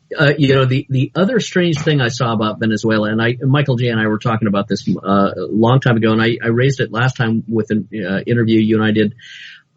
The other strange thing I saw about Venezuela, and Michael J. and I were talking about this a long time ago, and I raised it last time with an interview you and I did.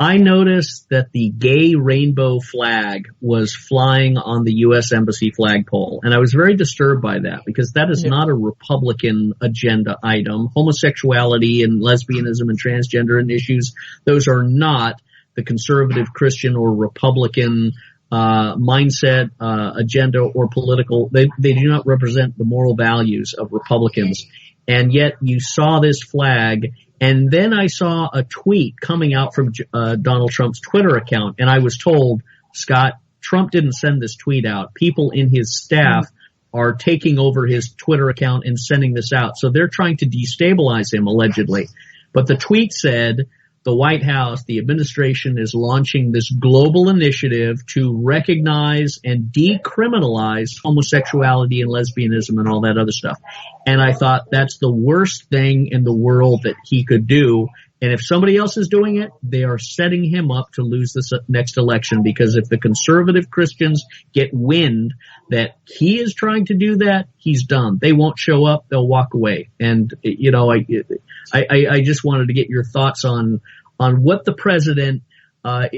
I noticed that the gay rainbow flag was flying on the U.S. Embassy flagpole, and I was very disturbed by that because that is not a Republican agenda item. Homosexuality and lesbianism and transgender and issues, those are not the conservative Christian or Republican mindset, agenda or political. They do not represent the moral values of Republicans. And yet you saw this flag. And then I saw a tweet coming out from Donald Trump's Twitter account, and I was told, Scott, Trump didn't send this tweet out. People in his staff are taking over his Twitter account and sending this out. So they're trying to destabilize him, allegedly. But the tweet said, the White House, the administration is launching this global initiative to recognize and decriminalize homosexuality and lesbianism and all that other stuff. And I thought that's the worst thing in the world that he could do. And if somebody else is doing it, they are setting him up to lose this next election, because if the conservative Christians get wind that he is trying to do that, he's done. They won't show up. They'll walk away. And, I just wanted to get your thoughts on what the president,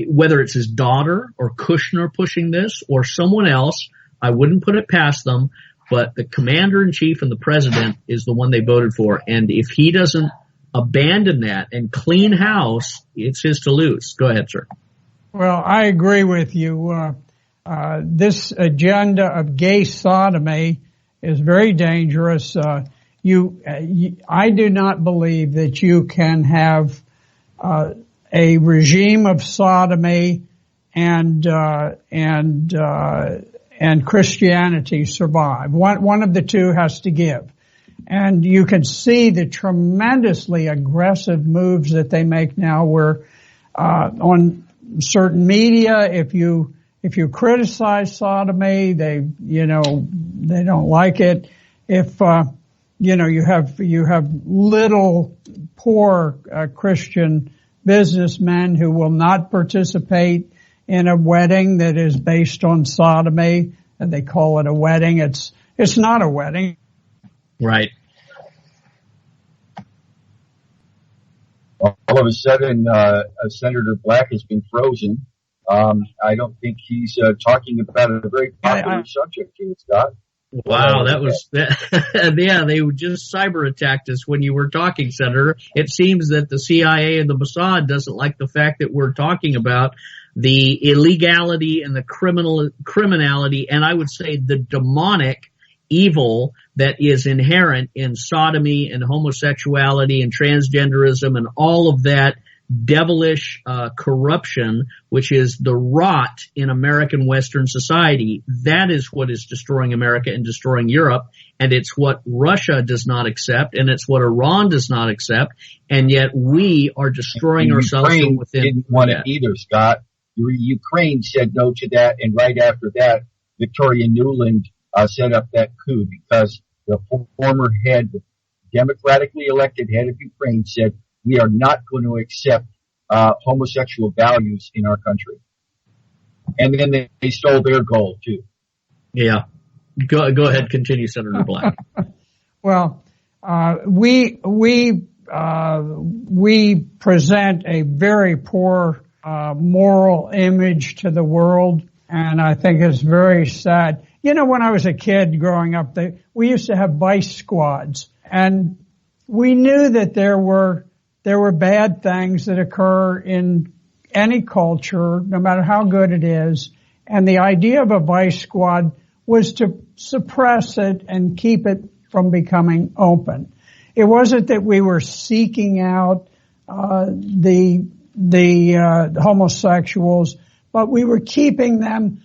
whether it's his daughter or Kushner pushing this or someone else, I wouldn't put it past them, but the commander-in-chief and the president is the one they voted for. And if he doesn't abandon that and clean house, it's his to lose. Go ahead, sir. Well, I agree with you. This agenda of gay sodomy is very dangerous. I do not believe that you can have a regime of sodomy and Christianity survive. One of the two has to give. And you can see the tremendously aggressive moves that they make now, where on certain media, if you criticize sodomy, they don't like it. If you have little poor Christian businessmen who will not participate in a wedding that is based on sodomy, and they call it a wedding. It's not a wedding. Right. All of a sudden, Senator Black has been frozen. I don't think he's talking about a very popular subject here, Scott. Wow, that was yeah, they just cyber attacked us when you were talking, Senator. It seems that the CIA and the Mossad doesn't like the fact that we're talking about the illegality and the criminality, and I would say the demonic evil that is inherent in sodomy and homosexuality and transgenderism and all of that devilish corruption, which is the rot in American Western society. That is what is destroying America and destroying Europe, and it's what Russia does not accept, and it's what Iran does not accept, and yet we are destroying ourselves from within. Didn't want it either, Scott. Ukraine said no to that, and right after that, Victoria Nuland set up that coup because the former head, the democratically elected head of Ukraine, said we are not going to accept homosexual values in our country. And then they stole their goal too. Yeah. Go ahead, continue, Senator Black. Well, we present a very poor moral image to the world, and I think it's very sad. when I was a kid growing up, we used to have vice squads, and we knew that there were bad things that occur in any culture, no matter how good it is. And the idea of a vice squad was to suppress it and keep it from becoming open. It wasn't that we were seeking out the homosexuals, but we were keeping them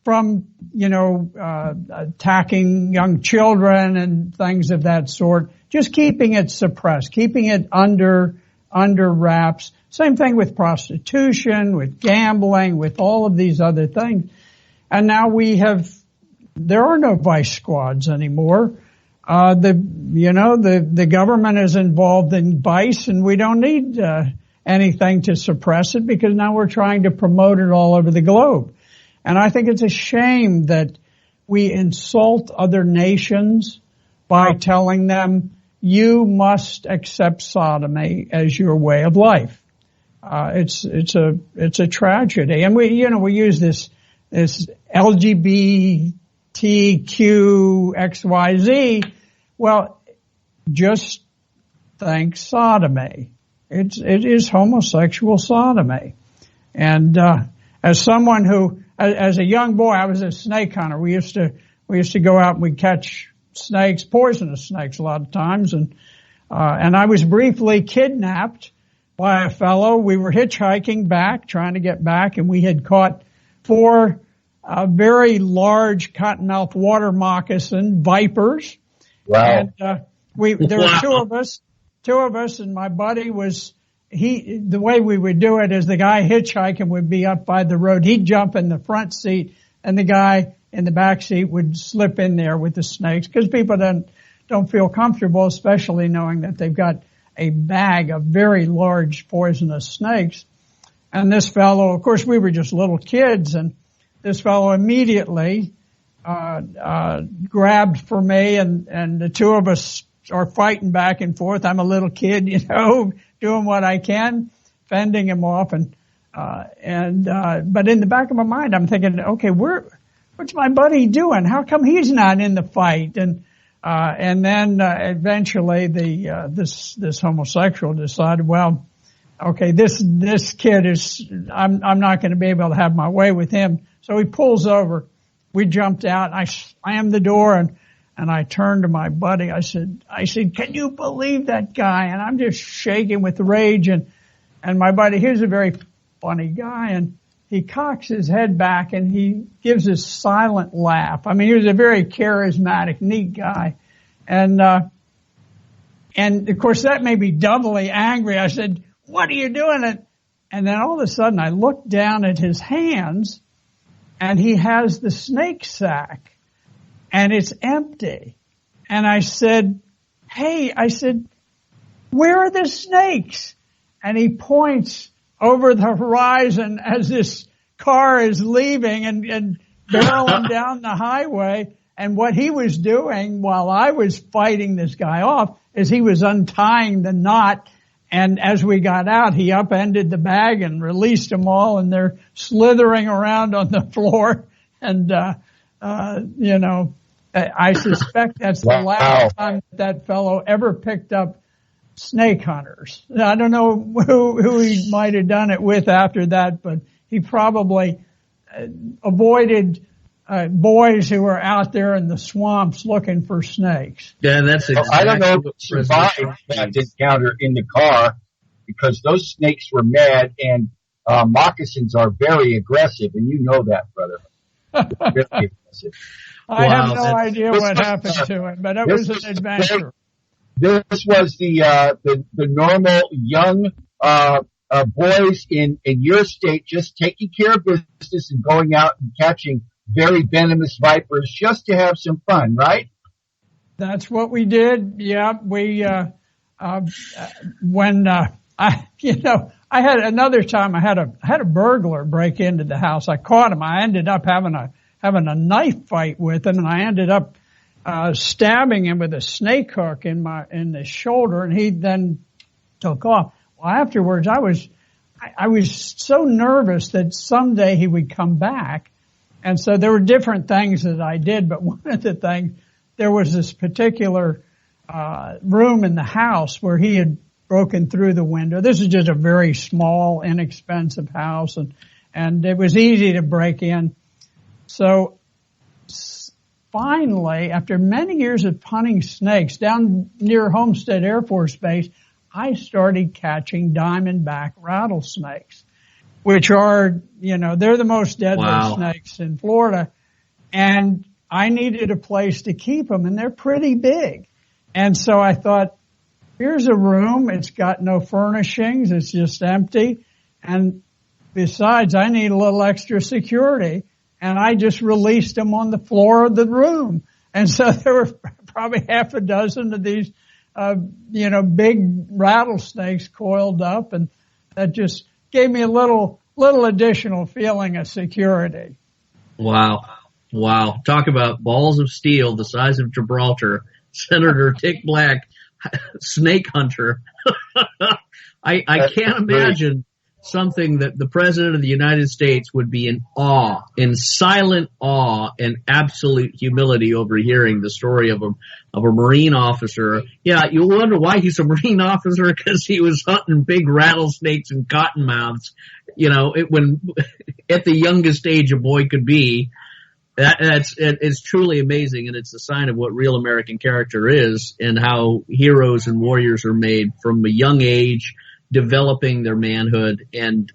from, attacking young children and things of that sort. Just keeping it suppressed, keeping it under wraps. Same thing with prostitution, with gambling, with all of these other things. And now there are no vice squads anymore. The government is involved in vice, and we don't need anything to suppress it, because now we're trying to promote it all over the globe. And I think it's a shame that we insult other nations by telling them, you must accept sodomy as your way of life. It's a tragedy. And we use this LGBTQ XYZ. Well, just think sodomy. It is homosexual sodomy. And, as someone who, as a young boy, I was a snake hunter. We used to go out and we'd catch snakes, poisonous snakes a lot of times. And I was briefly kidnapped by a fellow. We were hitchhiking back, trying to get back, and we had caught 4 very large cottonmouth water moccasin vipers. Wow. And there were two of us, and my buddy was, the way we would do it is the guy hitchhiking would be up by the road. He'd jump in the front seat, and the guy in the back seat would slip in there with the snakes, because people don't feel comfortable, especially knowing that they've got a bag of very large poisonous snakes. And this fellow, of course, we were just little kids, and this fellow immediately grabbed for me, and the two of us are fighting back and forth. I'm a little kid, doing what I can, fending him off, but in the back of my mind, I'm thinking, okay, what's my buddy doing? How come he's not in the fight? And then eventually this homosexual decided, well, okay, this kid I'm not going to be able to have my way with him. So he pulls over. We jumped out. I slammed the door, and I turned to my buddy. I said, can you believe that guy? And I'm just shaking with rage. And my buddy, he was a very funny guy, and he cocks his head back and he gives this silent laugh. I mean, he was a very charismatic, neat guy. And of course that made me doubly angry. I said, what are you doing? And then all of a sudden I looked down at his hands, and he has the snake sack, and it's empty. And I said, where are the snakes? And he points over the horizon as this car is leaving and barreling down the highway. And what he was doing while I was fighting this guy off is he was untying the knot. And as we got out, he upended the bag and released them all, and they're slithering around on the floor. And, I suspect that's the last time that fellow ever picked up snake hunters. I don't know who he might have done it with after that, but he probably avoided boys who were out there in the swamps looking for snakes. Yeah, that's exactly. I don't know if he survived that encounter in the car, because those snakes were mad, and moccasins are very aggressive, and you know that, brother. Very aggressive. I have no idea what happened to him, but it was an adventure. This was the normal young boys in your state just taking care of business and going out and catching very venomous vipers just to have some fun, right? That's what we did. Yeah, we when I had another time I had a burglar break into the house. I caught him. I ended up having a knife fight with him, and I ended up stabbing him with a snake hook in the shoulder, and he then took off. Well, afterwards I was so nervous that someday he would come back, And so there were different things that I did, but one of the things, there was this particular room in the house where he had broken through the window. This is just a very small, inexpensive house, and it was easy to break in. So finally, after many years of hunting snakes down near Homestead Air Force Base, I started catching diamondback rattlesnakes, which are, they're the most deadly snakes in Florida. And I needed a place to keep them, and they're pretty big. And so I thought, here's a room. It's got no furnishings. It's just empty. And besides, I need a little extra security. And I just released them on the floor of the room. And so there were probably half a dozen of these, big rattlesnakes coiled up. And that just gave me a little additional feeling of security. Wow. Talk about balls of steel the size of Gibraltar. Senator Dick Black, snake hunter. I can't imagine something that the President of the United States would be in silent awe and absolute humility over hearing the story of a Marine officer. Yeah, you wonder why he's a Marine officer, because he was hunting big rattlesnakes and cottonmouths, when at the youngest age a boy could be. It's truly amazing, and it's a sign of what real American character is and how heroes and warriors are made from a young age, developing their manhood and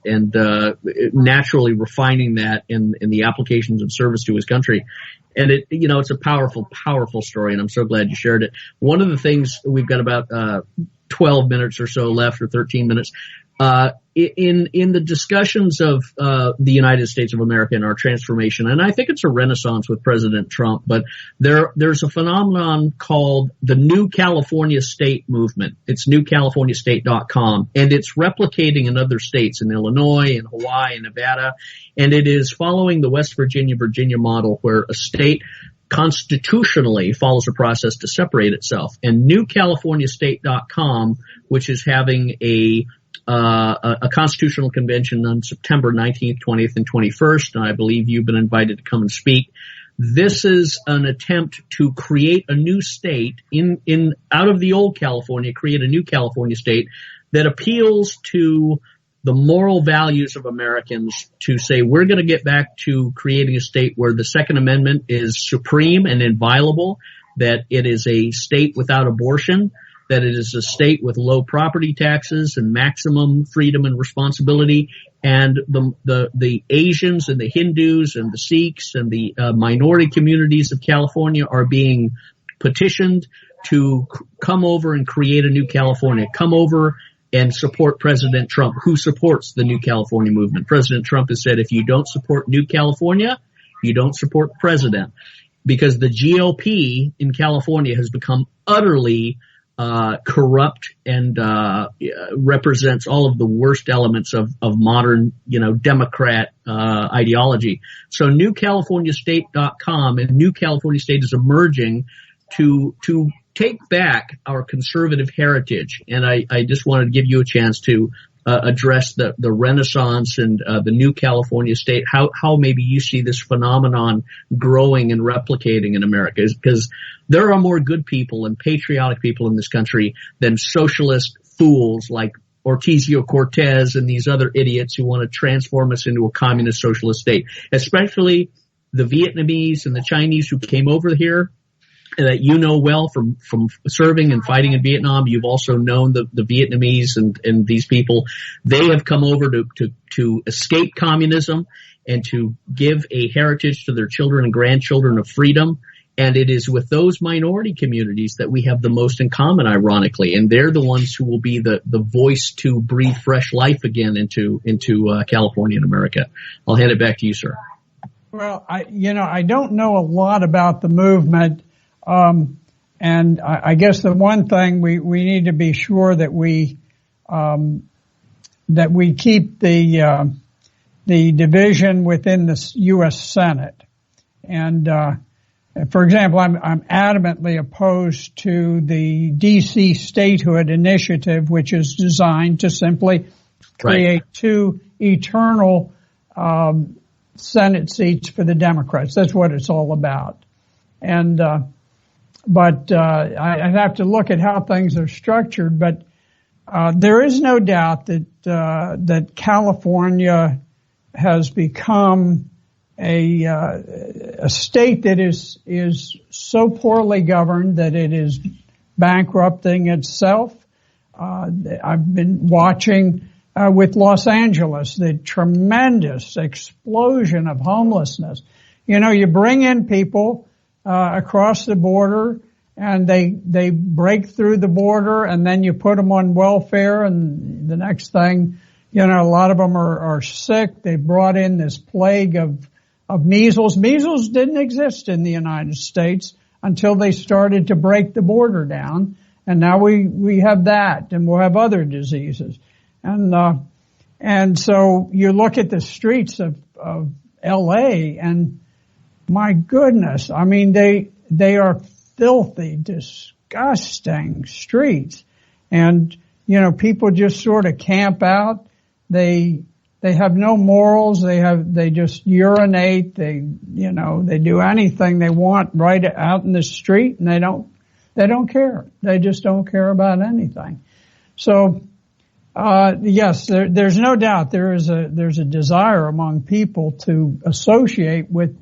naturally refining that in the applications of service to his country. And it's a powerful, powerful story, and I'm so glad you shared it. One of the things, we've got about 12 minutes or so left, or 13 minutes. In the discussions of the United States of America and our transformation, and I think it's a renaissance with President Trump, but there's a phenomenon called the New California State movement. It's newcaliforniastate.com, and it's replicating in other states, in Illinois, in Hawaii, and Nevada, and it is following the West Virginia model, where a state constitutionally follows a process to separate itself. And newcaliforniastate.com, which is having a constitutional convention on September 19th, 20th, and 21st, and I believe you've been invited to come and speak. This is an attempt to create a new state out of the old California, create a new California state that appeals to the moral values of Americans, to say we're going to get back to creating a state where the Second Amendment is supreme and inviolable, that it is a state without abortion, that it is a state with low property taxes and maximum freedom and responsibility, and the Asians and the Hindus and the Sikhs and the minority communities of California are being petitioned to come over and create a new California, come over and support President Trump, who supports the New California movement. President Trump has said, if you don't support New California, you don't support the president, because the GOP in California has become utterly corrupt and represents all of the worst elements of modern, Democrat ideology. So newcaliforniastate.com, and New California State is emerging to take back our conservative heritage. And I just wanted to give you a chance to address the Renaissance and the New California State, how maybe you see this phenomenon growing and replicating in America, because there are more good people and patriotic people in this country than socialist fools like Ocasio-Cortez and these other idiots who want to transform us into a communist socialist state, especially the Vietnamese and the Chinese who came over here, that well from serving and fighting in Vietnam. You've also known the Vietnamese and these people. They have come over to escape communism and to give a heritage to their children and grandchildren of freedom. And it is with those minority communities that we have the most in common, ironically. And they're the ones who will be the voice to breathe fresh life again into California and America. I'll hand it back to you, sir. Well, I don't know a lot about the movement. And I guess the one thing we need to be sure that we keep the division within the U.S. Senate. And, for example, I'm adamantly opposed to the D.C. statehood initiative, which is designed to simply create two eternal, Senate seats for the Democrats. That's what it's all about. And, but I'd have to look at how things are structured, but there is no doubt that California has become a state that is so poorly governed that it is bankrupting itself. I've been watching with Los Angeles the tremendous explosion of homelessness. You know, you bring in people across the border, and they break through the border, and then you put them on welfare, and the next thing, you know, a lot of them are sick. They brought in this plague of measles. Measles didn't exist in the United States until they started to break the border down, and now we have that, and we'll have other diseases. And so you look at the streets of L.A., and my goodness, I mean, they are filthy, disgusting streets. And, you know, people just sort of camp out. They have no morals. They just urinate. They do anything they want right out in the street, and they don't care. They just don't care about anything. So, yes, there's no doubt there's a desire among people to associate with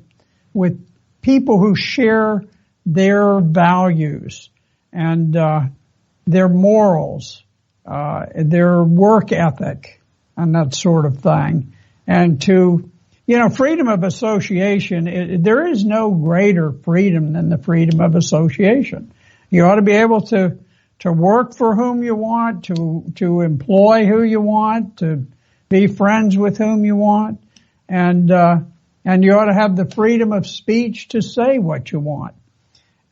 people who share their values and their morals, their work ethic, and that sort of thing. And freedom of association, there is no greater freedom than the freedom of association. You ought to be able to work for whom you want, to employ who you want, to be friends with whom you want, and you ought to have the freedom of speech to say what you want.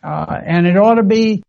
And it ought to be